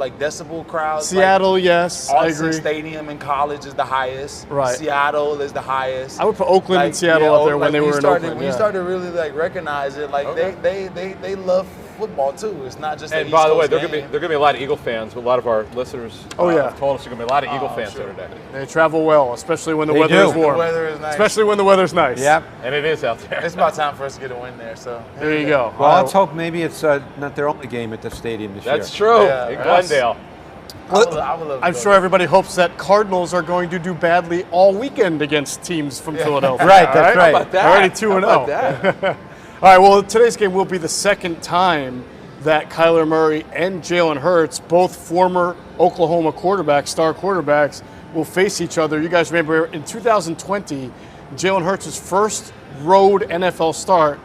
decibel crowds. Seattle, yes, I Austin agree. Stadium in college is the highest. Right. Seattle is the highest. I would put Oakland and Seattle up there when they were in Oakland. When you start to really recognize it, they love football too. It's not just. And by the way, there are going to be a lot of Eagle fans. A lot of our listeners have told us there are going to be a lot of Eagle fans Saturday. They travel well, especially when the weather is warm. The weather is nice. Especially when the weather's nice. Yep. And it is out there. It's about time for us to get a win there. So There you go. Well, let's hope maybe it's not their only game at the stadium this year. That's true. Yeah, in Glendale. I would love to I'm go sure everybody hopes that Cardinals are going to do badly all weekend against teams from Philadelphia. Right, that's right. How about that? Already 2-0. How about that? All right, well, today's game will be the second time that Kyler Murray and Jalen Hurts, both former Oklahoma quarterbacks, star quarterbacks, will face each other. You guys remember in 2020, Jalen Hurts' first road NFL start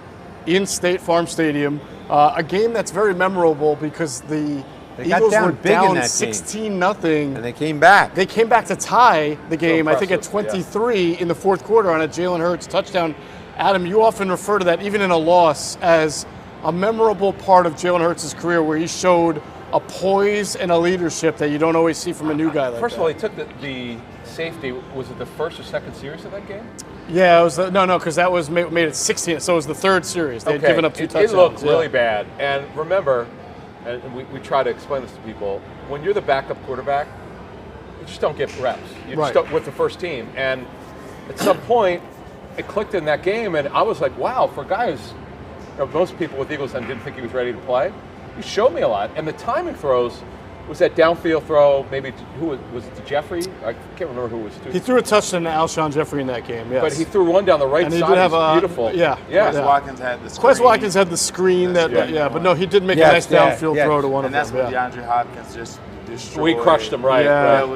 in State Farm Stadium, a game that's very memorable because the Eagles got down were big in down that 16-0. And they came back. They came back to tie the game, I think at impressive, 23 in the fourth quarter on a Jalen Hurts touchdown. Adam, you often refer to that, even in a loss, as a memorable part of Jalen Hurts' career where he showed a poise and a leadership that you don't always see from a new guy like First that. of all, he took the safety. Was it the first or second series of that game? Yeah, it was because that was made it 16, so it was the third series. They had given up two touchdowns. It looked really bad. And remember, and we try to explain this to people, when you're the backup quarterback, you just don't get reps. You just don't with the first team. And at some point, it clicked in that game, and I was like, wow, for a guy who's, most people with Eagles didn't think he was ready to play, he showed me a lot. And the timing throws was that downfield throw, maybe who was it to Jeffrey? I can't remember who it was to. He threw a touchdown to Alshon Jeffrey in that game, yes. But he threw one down the right And he side. did have It's beautiful. Quez Watkins had the screen. Quez Watkins had the screen but no, he did make a nice downfield throw to one of them. And that's them. when DeAndre Hopkins just destroyed. We crushed him, right? Yeah. What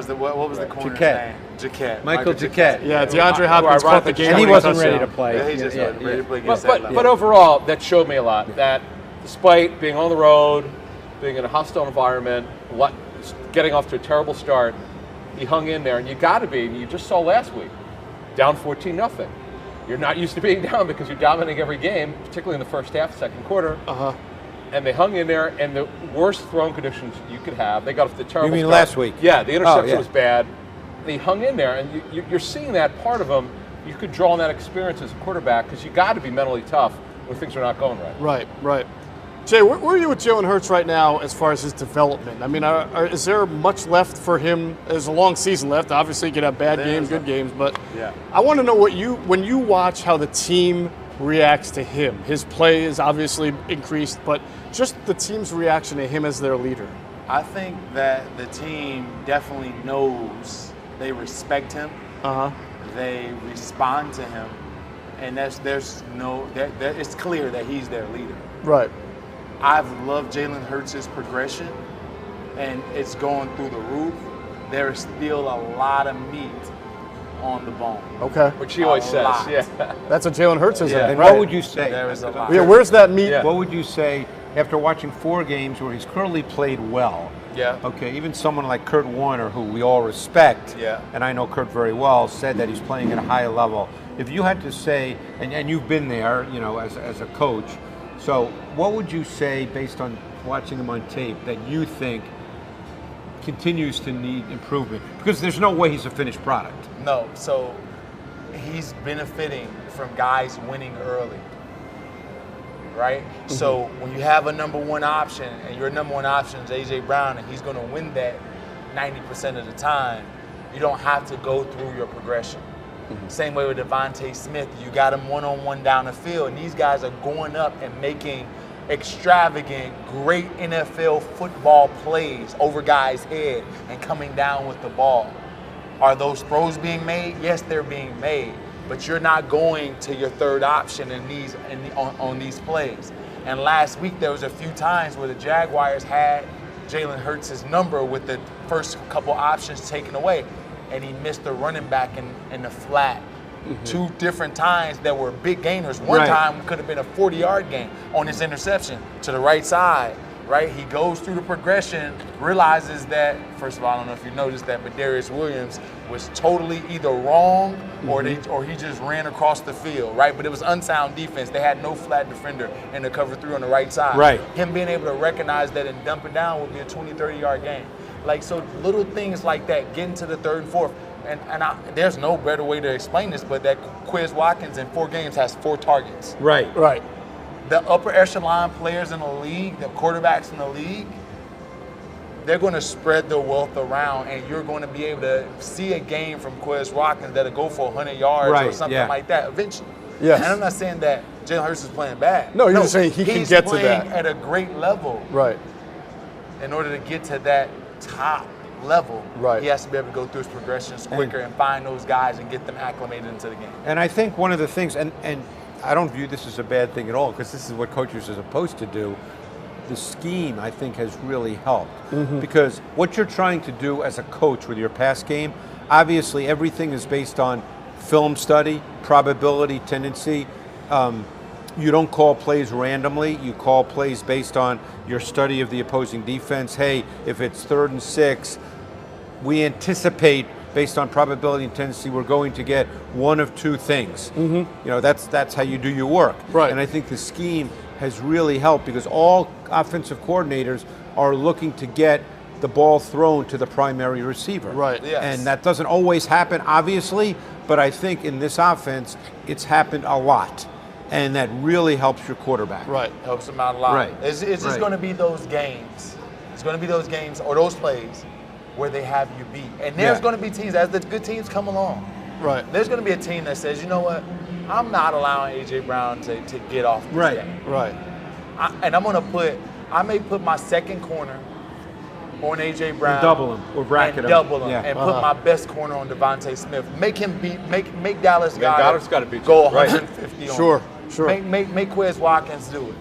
was the corner's Jacquet. name? Jacquet. Michael Jacquet. Yeah, DeAndre Hopkins caught the game. And he winning wasn't ready touchdown. to play. Yeah, he just wasn't ready to play against that level. But overall, that showed me a lot. That despite being on the road, being in a hostile environment, getting off to a terrible start, he hung in there. And you got to be. You just saw last week, down 14-0. You're not used to being down because you're dominating every game, particularly in the first half, second quarter. And they hung in there, and the worst throwing conditions you could have. They got off the terrible. You mean start. last week? Yeah, the interception was bad. They hung in there, and you're seeing that part of them. You could draw on that experience as a quarterback because you got to be mentally tough when things are not going right. Right. Jay, where are you with Jalen Hurts right now as far as his development? I mean, is there much left for him? There's a long season left. Obviously, you could have bad games, good games, but I want to know when you watch how the team reacts to him. His play is obviously increased, but just the team's reaction to him as their leader. I think that the team definitely knows they respect him. They respond to him, and it's clear that he's their leader. Right. I've loved Jalen Hurts' progression, and it's going through the roof. There is still a lot of meat on the bone. Okay. Which he always says. lot. Yeah. That's what Jalen Hurts is. And Right. what would you say? There is a lot. Yeah, where's that meat? Yeah. What would you say after watching 4 games where he's clearly played well? Yeah. Okay, even someone like Kurt Warner, who we all respect, and I know Kurt very well, said that he's playing at a high level. If you had to say, and you've been there, as a coach, so what would you say based on watching him on tape that you think continues to need improvement? Because there's no way he's a finished product. No, so he's benefiting from guys winning early, right? So when you have a number one option and your number one option is A.J. Brown and he's going to win that 90% of the time, you don't have to go through your progression. Same way with Devontae Smith. You got him one-on-one down the field, and these guys are going up and making extravagant, great NFL football plays over guys' head and coming down with the ball. Are those throws being made? Yes, they're being made, but you're not going to your third option on these plays. And last week there was a few times where the Jaguars had Jalen Hurts' number with the first couple options taken away, and he missed the running back in the flat. 2 different times that were big gainers. One time could have been a 40-yard gain on his interception to the right side, right? He goes through the progression, realizes that, first of all, I don't know if you noticed that, but Darius Williams was totally either wrong or he just ran across the field, right? But it was unsound defense. They had no flat defender in the cover 3 on the right side. Right. Him being able to recognize that and dump it down would be a 20, 30-yard gain. Like, so little things like that, getting to the 3rd and 4th. And there's no better way to explain this, but that Quez Watkins in 4 games has 4 targets. Right. the upper echelon players in the league, the quarterbacks in the league, they're going to spread their wealth around, and you're going to be able to see a game from Quez Watkins that'll go for 100 yards or something like that eventually. Yes. And I'm not saying that Jalen Hurts is playing bad. No, you're just saying he can get to that. He's playing at a great level. Right. In order to get to that top level, right, he has to be able to go through his progressions quicker and find those guys and get them acclimated into the game. And I think one of the things, and I don't view this as a bad thing at all, because this is what coaches are supposed to do. The scheme, I think, has really helped. Because what you're trying to do as a coach with your pass game, obviously everything is based on film study, probability, tendency. You don't call plays randomly. You call plays based on your study of the opposing defense. Hey, if it's 3rd and 6, we anticipate, based on probability and tendency, we're going to get one of two things. You know, that's how you do your work. Right. And I think the scheme has really helped, because all offensive coordinators are looking to get the ball thrown to the primary receiver. Right. Yes. And that doesn't always happen, obviously, but I think in this offense, it's happened a lot. And that really helps your quarterback. Right. Helps them out a lot. Right. It's just going to be those games. It's going to be those games or those plays where they have you beat. And there's going to be teams, as the good teams come along, right, there's going to be a team that says, you know what, I'm not allowing A.J. Brown to get off this game. Right. And I'm going to I may put my second corner on A.J. Brown. And double him or bracket and him. double him. Yeah. And put my best corner on Devontae Smith. Make him make Dallas Dallas got to beat you. go Right. 150 on Sure, him. sure. Make Quez Watkins do it.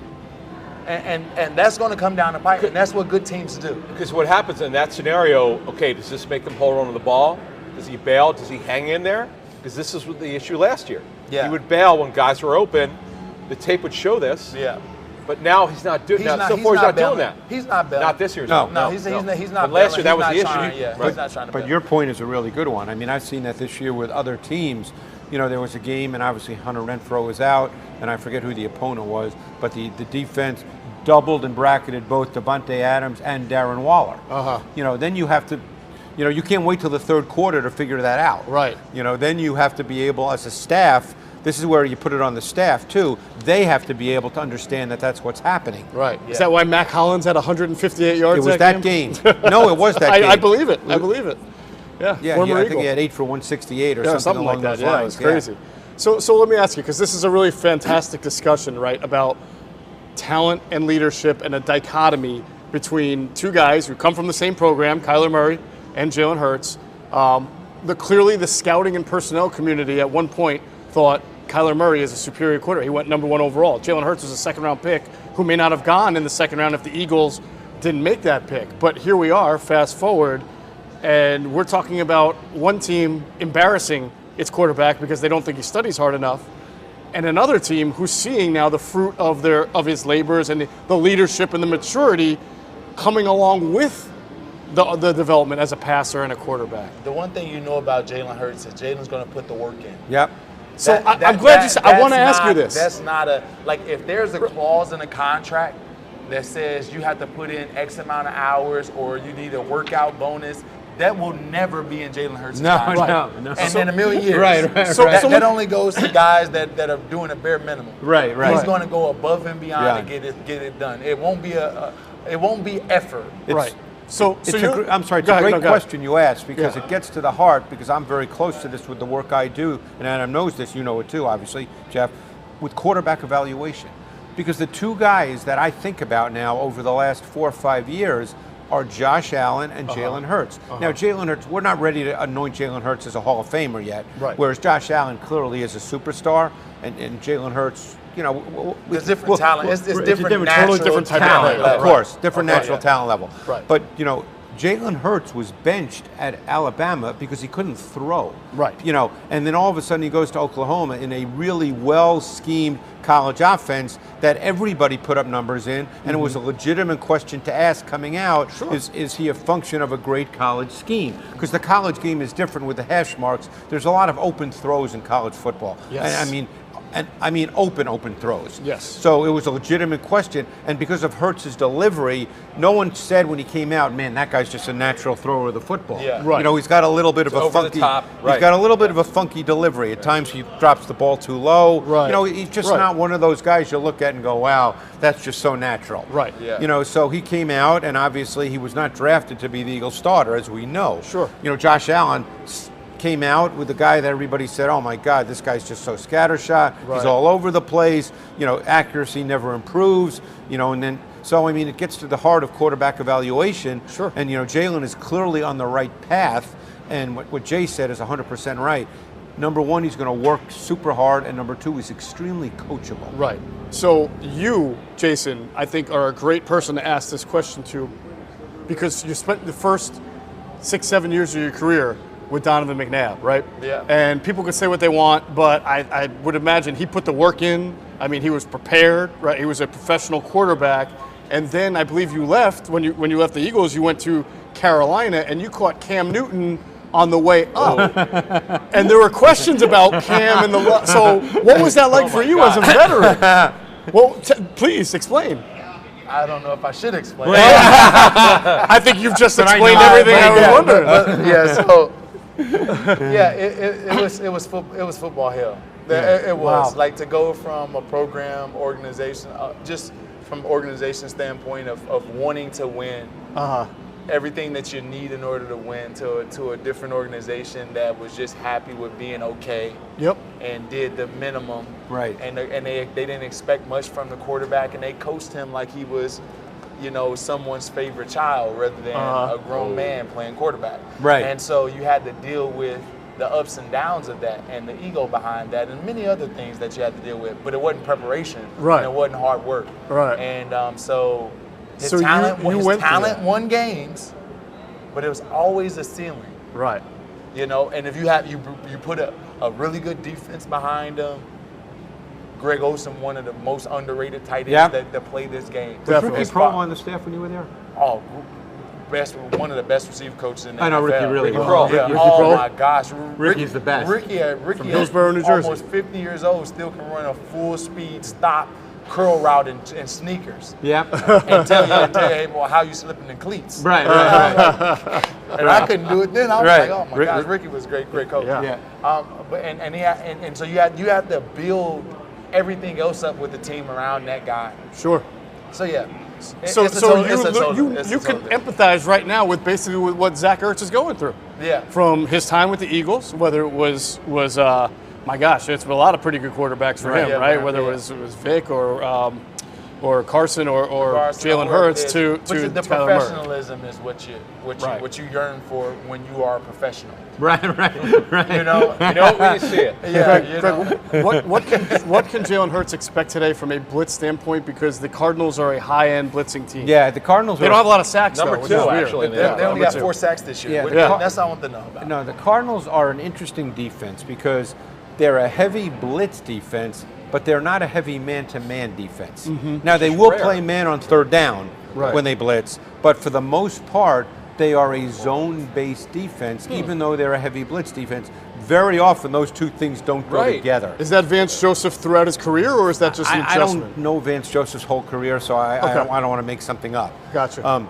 And that's going to come down the pipe, and that's what good teams do. Because what happens in that scenario, okay, does this make him hold on to the ball? Does he bail? Does he hang in there? Because this is the issue last year. Yeah. He would bail when guys were open. The tape would show this. Yeah. But now he's not doing that. So far, he's not doing that. He's not bailing. Not this year. No, he's not. But last year, that was the issue. He's not trying to But bail. your point is a really good one. I mean, I've seen that this year with other teams. You know, there was a game, and obviously Hunter Renfrow was out, and I forget who the opponent was, but the defense doubled and bracketed both Devontae Adams and Darren Waller. You know, then you have to, you know, you can't wait till the 3rd quarter to figure that out. Right. You know, then you have to be able, as a staff, this is where you put it on the staff too, they have to be able to understand that that's what's happening. Right. Is that why Mac Hollins had 158 yards? It was that game. No, it was that game. I believe it. I believe it. Yeah. Yeah, former I think Eagle. he had 8 for 168 or something along like that. those Yeah, lines. it was crazy. So let me ask you, because this is a really fantastic discussion, right, about talent and leadership and a dichotomy between two guys who come from the same program, Kyler Murray and Jalen Hurts. Clearly the scouting and personnel community at one point thought Kyler Murray is a superior quarterback. He went #1 overall. Jalen Hurts was a 2nd-round pick who may not have gone in the 2nd round if the Eagles didn't make that pick. But here we are, fast forward, and we're talking about one team embarrassing its quarterback because they don't think he studies hard enough, and another team who's seeing now the fruit of his labors and the leadership and the maturity coming along with the development as a passer and a quarterback. The one thing you know about Jalen Hurts is Jalen's going to put the work in. Yep. So I'm glad you said. I want to ask you this. That's not if there's a clause in a contract that says you have to put in X amount of hours or you need a workout bonus, that will never be in Jalen Hurts' contract. No. And in a million years. Right. That only goes to guys that are doing a bare minimum. Right. He's going to go above and beyond to get it done. It won't be effort. Right. So I'm sorry, it's a great question you asked, because it gets to the heart, because I'm very close to this with the work I do, and Adam knows this, you know it too, obviously, Jeff, with quarterback evaluation. Because the two guys that I think about now over the last 4 or 5 years are Josh Allen and Jalen Hurts. Now, Jalen Hurts, we're not ready to anoint Jalen Hurts as a Hall of Famer yet, whereas Josh Allen clearly is a superstar, and Jalen Hurts, you know, it's different talent. It's different, totally different type of talent, level. of course, different natural yeah. talent level. Right. But you know, Jalen Hurts was benched at Alabama because he couldn't throw. Right. You know, and then all of a sudden he goes to Oklahoma in a really well-schemed college offense that everybody put up numbers in, and it was a legitimate question to ask coming out, is he a function of a great college scheme? Because the college game is different with the hash marks. There's a lot of open throws in college football. Yes. And, I mean, And I mean open throws. Yes. So it was a legitimate question, and because of Hurts's delivery, no one said when he came out, man, that guy's just a natural thrower of the football. Yeah. Right. You know, he's got a little bit of a over the funky. top, right. He's got a little bit of a funky delivery. At times he drops the ball too low. Right. You know, he's just Right. not one of those guys you look at and go, wow, that's just so natural. Right. Yeah. You know, so he came out, and obviously he was not drafted to be the Eagles starter, as we know. Sure. You know, Josh Allen came out with a guy that everybody said, oh my God, this guy's just so scattershot. Right. He's all over the place. You know, accuracy never improves. You know, and then, so I mean, it gets to the heart of quarterback evaluation. Sure. And, you know, Jalen is clearly on the right path. And what Jay said is 100% right. Number one, he's going to work super hard. And number two, he's extremely coachable. Right. So you, Jason, I think are a great person to ask this question to, because you spent the first 6-7 years of your career with Donovan McNabb, right? Yeah. And people can say what they want, but I would imagine he put the work in. I mean, he was prepared, right? He was a professional quarterback. And then I believe you left, when you left the Eagles, you went to Carolina and you caught Cam Newton on the way up. And there were questions about Cam and so what was that like for you as a veteran? Well, please explain. I don't know if I should explain. I think you've just explained everything I was wondering. Yeah, so yeah, it was football hell. It was like to go from a program organization, just from organization standpoint of wanting to win, everything that you need in order to win, to a different organization that was just happy with being okay. Yep. And did the minimum. Right. And they didn't expect much from the quarterback, and they coached him like he was, you know, someone's favorite child rather than a grown man playing quarterback. Right. And so you had to deal with the ups and downs of that and the ego behind that and many other things that you had to deal with. But it wasn't preparation. Right. And it wasn't hard work. Right. And so his So talent, you his went through talent that. won games, but it was always a ceiling. Right. You know, and if you put a really good defense behind him, Greg Olsen, one of the most underrated tight ends that played this game. Was Definitely. Ricky Prohl on the staff when you were there? Oh, one of the best receiver coaches in the I know NFL. Ricky really Ricky well. Prohl. Yeah. Ricky Oh Prohl? my gosh, Ricky's the best. Ricky From Hillsborough, New Jersey. almost 50 years old, still can run a full speed stop curl route in sneakers. Yeah. And tell you, hey, boy, how you slipping in cleats. Right. And I couldn't do it then. I was Right. like, oh my gosh, Ricky was great coach. Yeah. Yeah. But and so you had to build everything else up with the team around that guy. Sure. So yeah. So It's a you total can difference. empathize right now with basically with what Zach Ertz is going through. Yeah. From his time with the Eagles, whether it was my gosh, it's been a lot of pretty good quarterbacks for him, Yeah, right? man, Whether yeah. it was Vic or Carson or Carson, Jalen whoever it Hurts is. to But the Kyler Murray. professionalism is Right. what you yearn for when you are a professional. Right. You know, when you see it. yeah. Greg, You know, what can Jalen Hurts expect today from a blitz standpoint? Because the Cardinals are a high-end blitzing team. Yeah, the Cardinals They are. don't have a lot of sacks, Number though, which two, is weird. actually, in the they Yeah, only got 4 sacks this year. Yeah. That's all I want to know about. No, the Cardinals are an interesting defense because they're a heavy blitz defense, but they're not a heavy man-to-man defense. Now, they will rare. play man on third down Right. when they blitz, but for the most part, they are a zone-based defense, even though they're a heavy blitz defense. Very often, those two things don't go Right. together. Is that Vance Joseph throughout his career, or is that just an I adjustment? don't know Vance Joseph's whole career, so I Okay. don't want to make something up. Gotcha.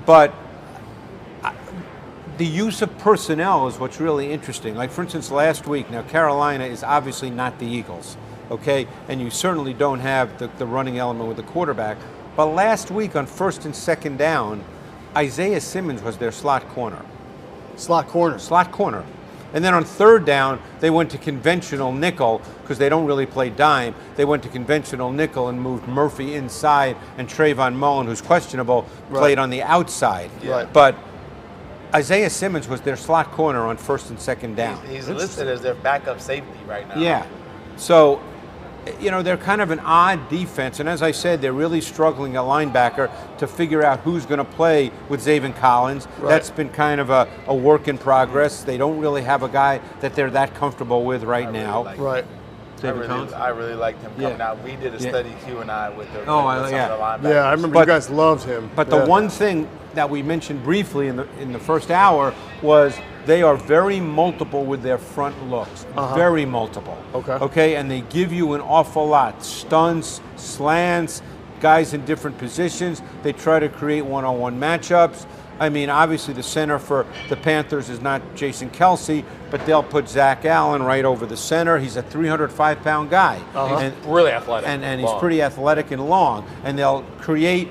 But the use of personnel is what's really interesting. Like, for instance, last week, now Carolina is obviously not the Eagles, okay? And you certainly don't have the running element with the quarterback. But last week on first and second down, Isaiah Simmons was their slot corner. Slot corners. Slot corner. And then on third down, they went to conventional nickel because they don't really play dime. They went to conventional nickel and moved Murphy inside, and Trayvon Mullen, who's questionable, played on the outside. Right. But Isaiah Simmons was their slot corner on first and second down. He's listed as their backup safety right now. Yeah. So, you know, they're kind of an odd defense. And as I said, they're really struggling at linebacker to figure out who's going to play with Zaven Collins. Right. That's been kind of a work in progress. They don't really have a guy that they're that comfortable with right now. Right. I really liked him coming out. We did a study, Hugh and I, with some of the linebackers. Yeah, I remember you guys loved him. But the one thing that we mentioned briefly in the first hour was They are very multiple with their front looks. Very multiple. Okay, and they give you an awful lot. Stunts, slants, guys in different positions. They try to create one-on-one matchups. I mean, obviously the center for the Panthers is not Jason Kelsey, but they'll put Zach Allen right over the center. He's a 305-pound guy. And really athletic. And he's pretty athletic and long. And they'll create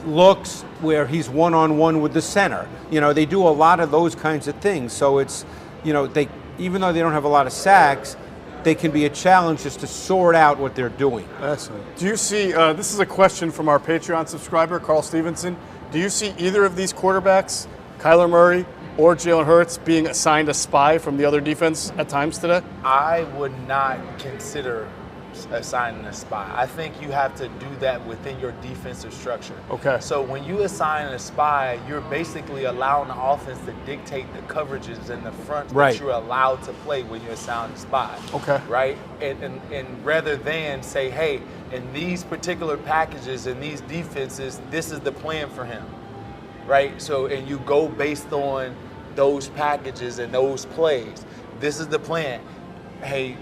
looks where he's one-on-one with the center. You know, they do a lot of those kinds of things. So it's, you know, they, even though they don't have a lot of sacks, they can be a challenge just to sort out what they're doing. Excellent. Do you see, this is a question from our Patreon subscriber, Carl Stevenson. Do you see either of these quarterbacks, Kyler Murray or Jalen Hurts, being assigned a spy from the other defense at times today? I would not consider assigning a spy. I think you have to do that within your defensive structure. Okay. So when you assign a spy, you're basically allowing the offense to dictate the coverages in the front that you're allowed to play when you assign a spy. Okay. Right? And rather than say, hey, in these particular packages and these defenses, this is the plan for him. Right? So, and you go based on those packages and those plays. This is the plan. Hey,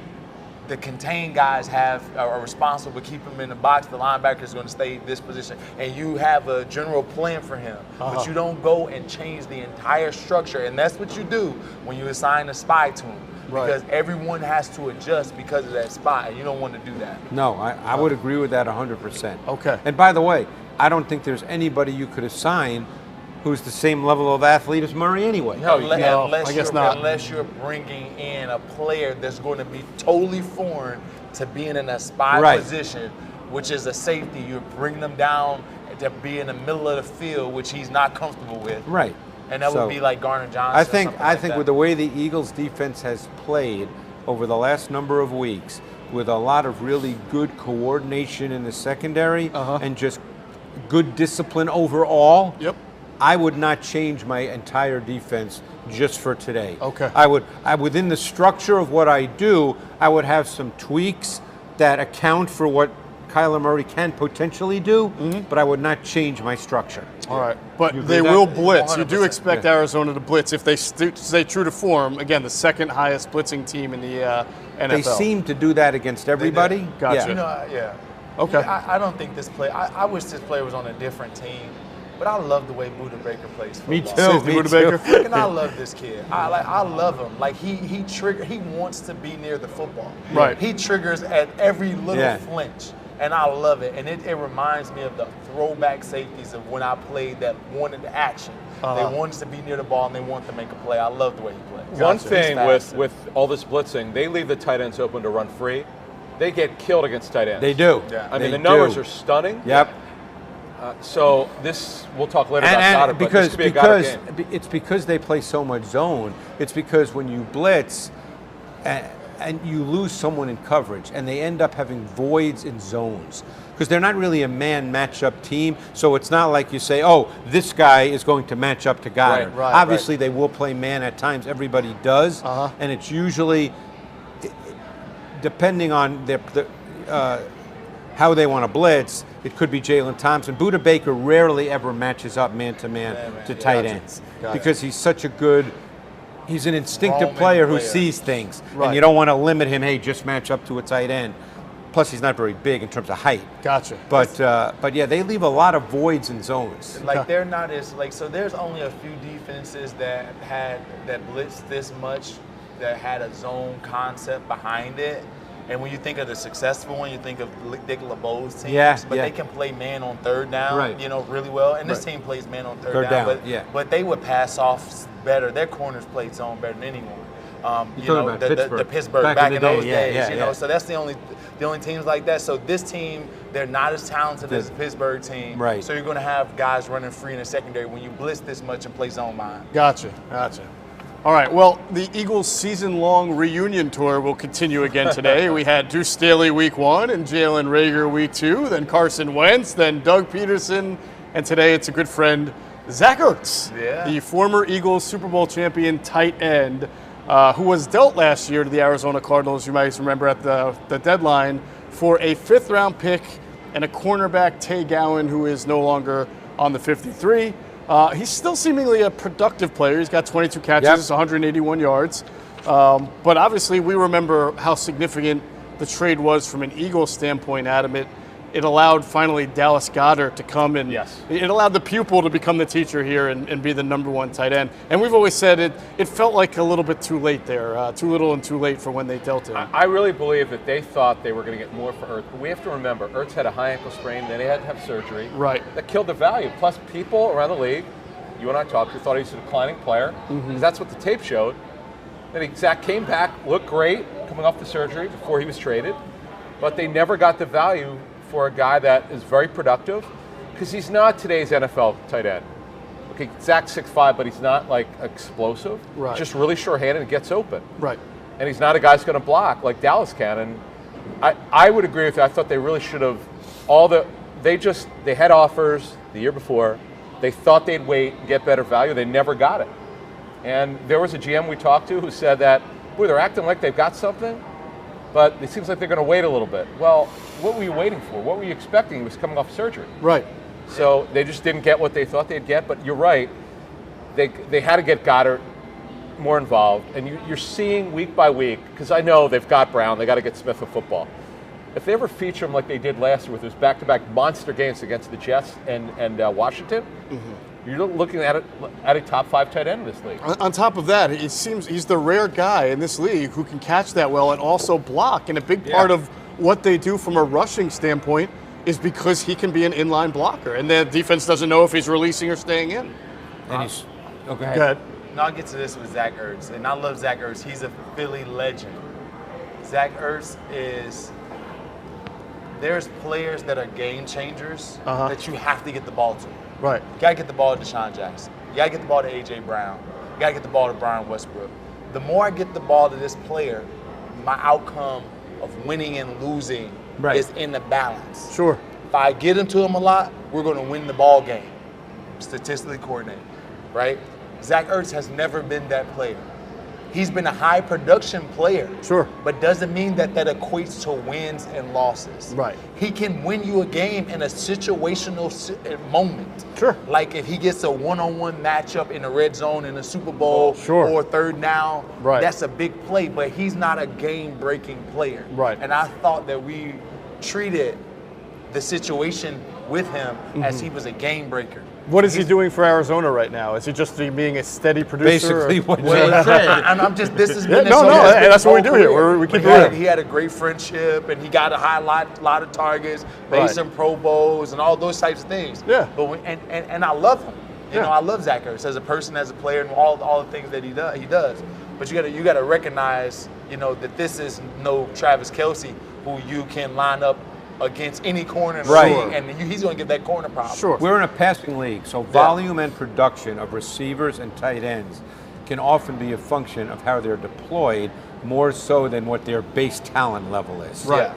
the contained guys are responsible to keep him in the box. The linebacker is going to stay in this position. And you have a general plan for him. But you don't go and change the entire structure. And that's what you do when you assign a spy to him. Because everyone has to adjust because of that spy. And you don't want to do that. No, I would agree with that 100%. Okay. And by the way, I don't think there's anybody you could assign who's the same level of athlete as Murray anyway. No, I guess not. Unless you're bringing in a player that's going to be totally foreign to being in a spy position, which is a safety. You're bringing them down to be in the middle of the field, which he's not comfortable with. Right. And that would be like Garner Johnson. I think with the way the Eagles defense has played over the last number of weeks, with a lot of really good coordination in the secondary and just good discipline overall. Yep. I would not change my entire defense just for today. Okay. I would within the structure of what I do, I would have some tweaks that account for what Kyler Murray can potentially do, but I would not change my structure. All right. But they will blitz. 100%. You do expect Arizona to blitz if they stay true to form. Again, the second highest blitzing team in the NFL. They seem to do that against everybody. Gotcha. You know, Okay. I don't think this play. I wish this player was on a different team. But I love the way Buda Baker plays football. Me too. Buda Baker. Freaking, I love this kid. I love him. Like he wants to be near the football. Right. He triggers at every little flinch, and I love it. And it reminds me of the throwback safeties of when I played that wanted action. They wanted to be near the ball and they want to make a play. I love the way he plays. One thing with all this blitzing, they leave the tight ends open to run free. They get killed against tight ends. They do. Yeah. I mean, the numbers are stunning. Yep. So this, we'll talk later about Goddard, but this could be a Goddard game. It's because they play so much zone. It's because when you blitz and you lose someone in coverage and they end up having voids in zones because they're not really a man matchup team. So it's not like you say, oh, this guy is going to match up to Goddard. Right, Obviously, they will play man at times. Everybody does. And it's usually, depending on how they want to blitz, it could be Jalen Thompson. Buda Baker rarely ever matches up man-to-man to tight ends because he's such a good, he's an instinctive player who sees things. And you don't want to limit him, hey, just match up to a tight end. Plus, he's not very big in terms of height. Gotcha. But yeah, they leave a lot of voids in zones. Like they're not as so. There's only a few defenses that blitzed this much, that had a zone concept behind it. And when you think of the successful one, you think of Dick LeBeau's teams, but they can play man on third down, really well. And this team plays man on third down, but they would pass off better. Their corners played zone better than anyone. The Pittsburgh back in those days, so that's the only teams like that. So this team, they're not as talented as the Pittsburgh team. Right. So you're going to have guys running free in the secondary when you blitz this much and play zone behind. Gotcha. All right, well, the Eagles' season-long reunion tour will continue again today. We had Deuce Staley week 1 and Jalen Reagor week 2, then Carson Wentz, then Doug Peterson, and today it's a good friend, Zach Ertz, the former Eagles Super Bowl champion tight end, who was dealt last year to the Arizona Cardinals, you might remember at the deadline, for a 5th-round pick and a cornerback, Tay Gowan, who is no longer on the 53. He's still seemingly a productive player. He's got 22 catches, 181 yards. But obviously, we remember how significant the trade was from an Eagles standpoint, Adam. It allowed finally Dallas Goedert to come and it allowed the pupil to become the teacher here and be the #1 tight end. And we've always said it felt like a little bit too late there, too little and too late for when they dealt him. I really believe that they thought they were going to get more for Ertz, but we have to remember Ertz had a high ankle sprain, then he had to have surgery. Right. That killed the value. Plus, people around the league, you and I talked, who thought he was a declining player, because that's what the tape showed. Then Zach came back, looked great, coming off the surgery before he was traded, but they never got the value for a guy that is very productive, because he's not today's NFL tight end. Okay, Zach's 6'5", but he's not like explosive. Right. Just really short-handed and gets open. Right. And he's not a guy who's going to block like Dallas can. And I would agree with you. I thought they really should have they had offers the year before. They thought they'd wait and get better value. They never got it. And there was a GM we talked to who said that, boy, they're acting like they've got something, but it seems like they're going to wait a little bit. Well, what were you waiting for? What were you expecting? He was coming off surgery. Right. So they just didn't get what they thought they'd get. But you're right. They had to get Goddard more involved. And you're seeing week by week, because I know they've got Brown. They got to get Smith a football. If they ever feature him like they did last year with those back-to-back monster games against the Jets and Washington, you're looking at a top 5 tight end in this league. On top of that, it seems he's the rare guy in this league who can catch that well and also block. And a big part of what they do from a rushing standpoint is because he can be an inline blocker. And the defense doesn't know if he's releasing or staying in. And he's Go ahead. Now I'll get to this with Zach Ertz. And I love Zach Ertz. He's a Philly legend. Zach Ertz there's players that are game changers that you have to get the ball to. Right. You got to get the ball to Deshaun Jackson. You got to get the ball to A.J. Brown. You got to get the ball to Brian Westbrook. The more I get the ball to this player, my outcome of winning and losing is in the balance. Sure. If I get into him a lot, we're going to win the ball game, statistically coordinated, right? Zach Ertz has never been that player. He's been a high production player. Sure. But doesn't mean that equates to wins and losses. Right. He can win you a game in a situational moment. Sure. Like if he gets a one-on-one matchup in the red zone in the Super Bowl or third down, that's a big play, but he's not a game-breaking player. Right. And I thought that we treated the situation with him as he was a game-breaker. What is he doing for Arizona right now? Is he just being a steady producer? Basically, what I'm just, this is that's what we do here. We keep it. He had a great friendship, and he got a lot of targets, made some Pro Bowls, and all those types of things. Yeah. But and I love him. You know, I love Zach Ertz as a person, as a player, and all the things that he does. But you gotta recognize, that this is no Travis Kelce who you can line up against any corner in the league, and he's going to get that corner problem. Sure. We're in a passing league, so volume and production of receivers and tight ends can often be a function of how they're deployed more so than what their base talent level is. Right.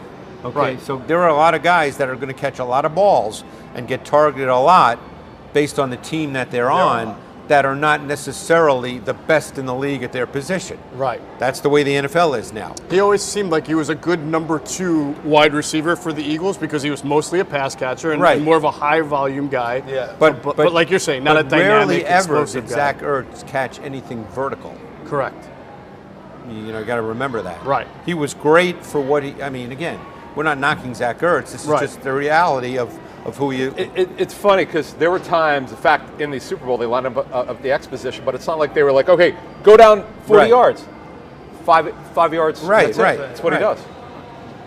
Okay, so there are a lot of guys that are going to catch a lot of balls and get targeted a lot based on the team that they're on that are not necessarily the best in the league at their position. Right. That's the way the NFL is now. He always seemed like he was a good number 2 wide receiver for the Eagles because he was mostly a pass catcher and more of a high volume guy. Yeah. But like you're saying, not a dynamic, rarely ever explosive did guy. Zach Ertz catch anything vertical. Correct. You got to remember that. Right. He was great for what again, we're not knocking Zach Ertz. This is just the reality of who he is. It's funny because there were times, in fact, in the Super Bowl, they lined up at the X position, but it's not like they were like, okay, go down 40 yards. 5 yards. Right, That's what he does.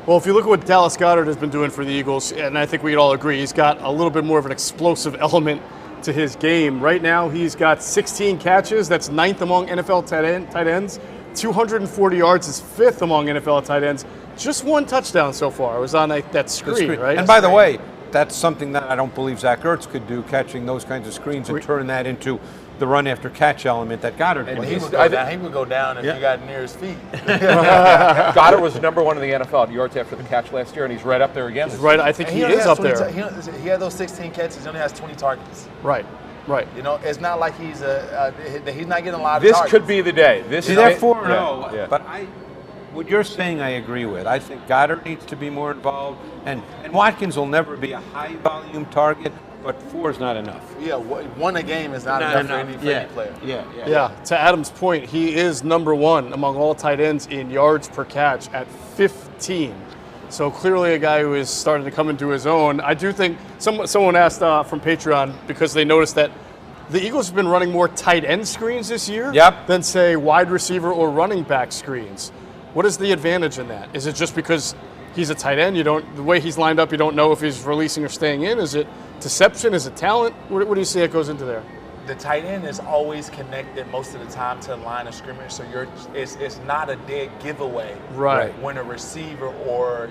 Well, if you look at what Dallas Goedert has been doing for the Eagles, and I think we'd all agree, he's got a little bit more of an explosive element to his game. Right now, he's got 16 catches. That's 9th among NFL tight ends. 240 yards is 5th among NFL tight ends. Just 1 touchdown so far. It was on that screen, right? And by the way, that's something that I don't believe Zach Ertz could do, catching those kinds of screens and turn that into the run after catch element that Goddard and was. he would go down if he got near his feet. Goddard was number 1 in the NFL at yards after the catch last year, and he's right up there again. Right, I think he is up there. He had those 16 catches. He only has 20 targets. Right. It's not like he's he's not getting a lot of this targets. could be the day. See, they're 4-0, but what you're saying I agree with. I think Goddard needs to be more involved, and Watkins will never be a high-volume target, But 4 is not enough. Yeah, one a game is not enough for any player. Yeah, to Adam's point, he is #1 among all tight ends in yards per catch at 15. So clearly a guy who is starting to come into his own. I do think someone asked from Patreon because they noticed that the Eagles have been running more tight end screens this year than, say, wide receiver or running back screens. What is the advantage in that? Is it just because he's a tight end? The way he's lined up, you don't know if he's releasing or staying in? Is it deception? Is it talent? What do you see that goes into there? The tight end is always connected most of the time to the line of scrimmage, so it's not a dead giveaway. Right. When a receiver or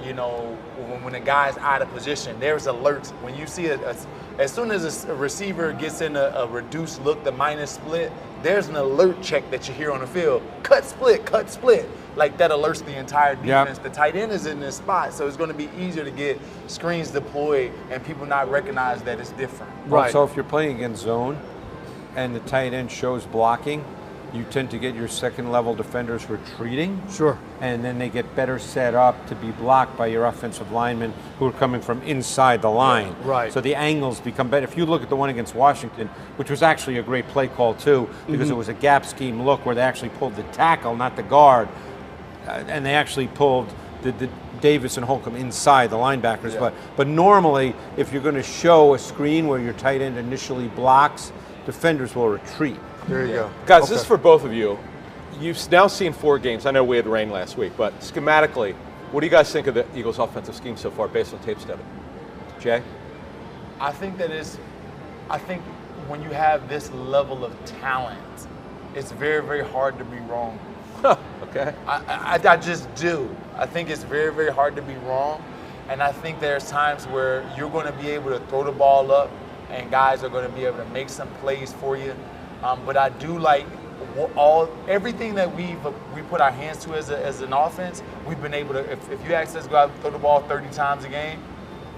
when a guy's out of position, there's alerts. When you see as soon as a receiver gets in a reduced look, the minus split, there's an alert check that you hear on the field. Cut split. Like that alerts the entire defense. The tight end is in this spot, so it's going to be easier to get screens deployed and people not recognize that it's different. Right. So if you're playing against zone and the tight end shows blocking, you tend to get your second-level defenders retreating. Sure. And then they get better set up to be blocked by your offensive linemen who are coming from inside the line. Right. So the angles become better. If you look at the one against Washington, which was actually a great play call too, because it was a gap scheme look where they actually pulled the tackle, not the guard, and they actually pulled the Davis and Holcomb inside the linebackers. Yeah. But normally, if you're going to show a screen where your tight end initially blocks, defenders will retreat. There you go. Guys, this is for both of you. You've now seen 4 games. I know we had rain last week, but schematically, what do you guys think of the Eagles' offensive scheme so far based on tape study? Jay? I think when you have this level of talent, it's very, very hard to be wrong. Okay. I just do. I think it's very, very hard to be wrong. And I think there's times where you're going to be able to throw the ball up and guys are going to be able to make some plays for you. But I do like everything that we put our hands to as an offense, we've been able to, if you ask us to go out and throw the ball 30 times a game,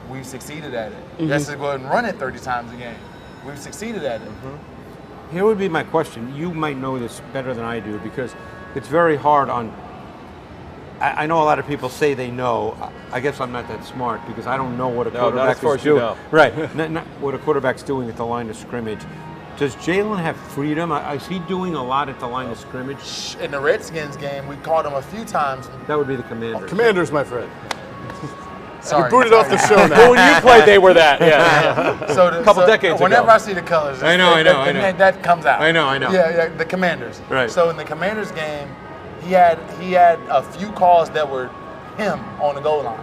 we've succeeded at it. You ask us to go ahead and run it 30 times a game, we've succeeded at it. Here would be my question. You might know this better than I do because it's very hard on. I know a lot of people say they know. I guess I'm not that smart because I don't know what a quarterback is doing. Right, not what a quarterback's doing at the line of scrimmage. Does Jalen have freedom? Is he doing a lot at the line of scrimmage? In the Redskins game, we caught him a few times. That would be the Commanders. Commanders, my friend. Sorry, we booted off the show now. Well, when you played, they were that. Yeah. So a couple decades whenever ago. I see the colors, I know. that comes out. I know. Yeah, the Commanders. Right. So in the Commanders game, he had a few calls that were him on the goal line.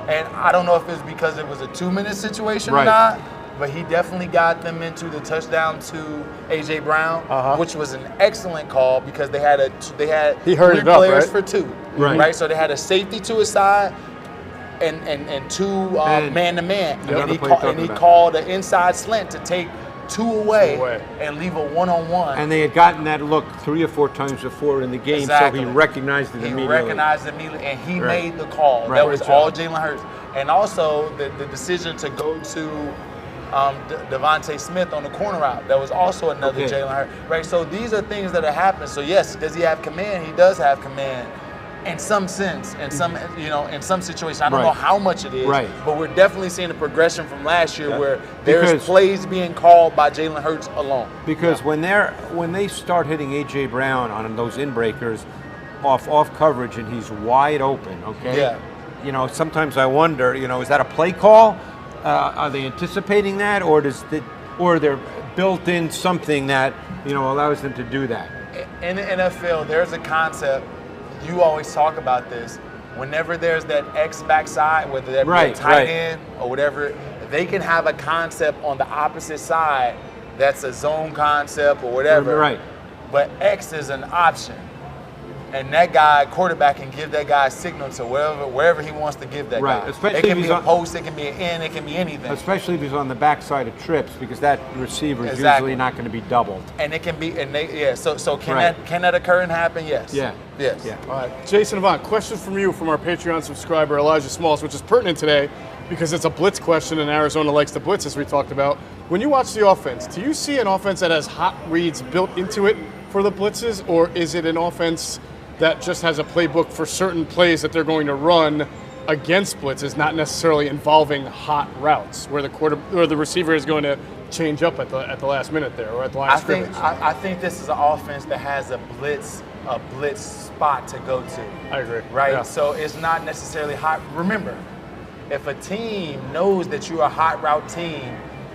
And I don't know if it's because it was a 2-minute situation or not, but he definitely got them into the touchdown to A.J. Brown, which was an excellent call because they had he 3 hurried it up, players right? for 2. Right. So they had a safety to his side and 2 man-to-man. And he called an inside slant to take 2 away and leave a one-on-one. And they had gotten that look 3 or 4 times before in the game, so he recognized it immediately. He recognized it immediately, and he made the call. Right. That was all Jalen Hurts. And also the decision to go to Devontae Smith on the corner route. That was also another Jalen Hurts. Right. So these are things that have happened. So yes, does he have command? He does have command. In some sense, in some situations, I don't know how much it is, but we're definitely seeing a progression from last year where there's plays being called by Jalen Hurts alone. Because when they start hitting A.J. Brown on those in-breakers off coverage and he's wide open, sometimes I wonder, is that a play call? Are they anticipating that, or they're built in something that allows them to do that? In the NFL, there's a concept. You always talk about this. Whenever there's that X backside, whether that be a tight end or whatever, they can have a concept on the opposite side that's a zone concept or whatever. Right. But X is an option. And that guy, quarterback, can give that guy a signal to wherever he wants to give that guy. Especially it can be a post, it can be an end, it can be anything. Especially if he's on the backside of trips, because that receiver is usually not going to be doubled. And it can be, So can that occur and happen? Yes. Yeah. Yes. Yeah. All right, Jason Avant, question from you from our Patreon subscriber Elijah Smalls, which is pertinent today because it's a blitz question, and Arizona likes to blitz, as we talked about. When you watch the offense, do you see an offense that has hot reads built into it for the blitzes, or is it an offense that just has a playbook for certain plays that they're going to run against blitz is not necessarily involving hot routes where the receiver is going to change up at the last minute there or at the line of scrimmage. I think this is an offense that has a blitz spot to go to. I agree. Right? Yeah. So it's not necessarily hot. Remember, if a team knows that you're a hot route team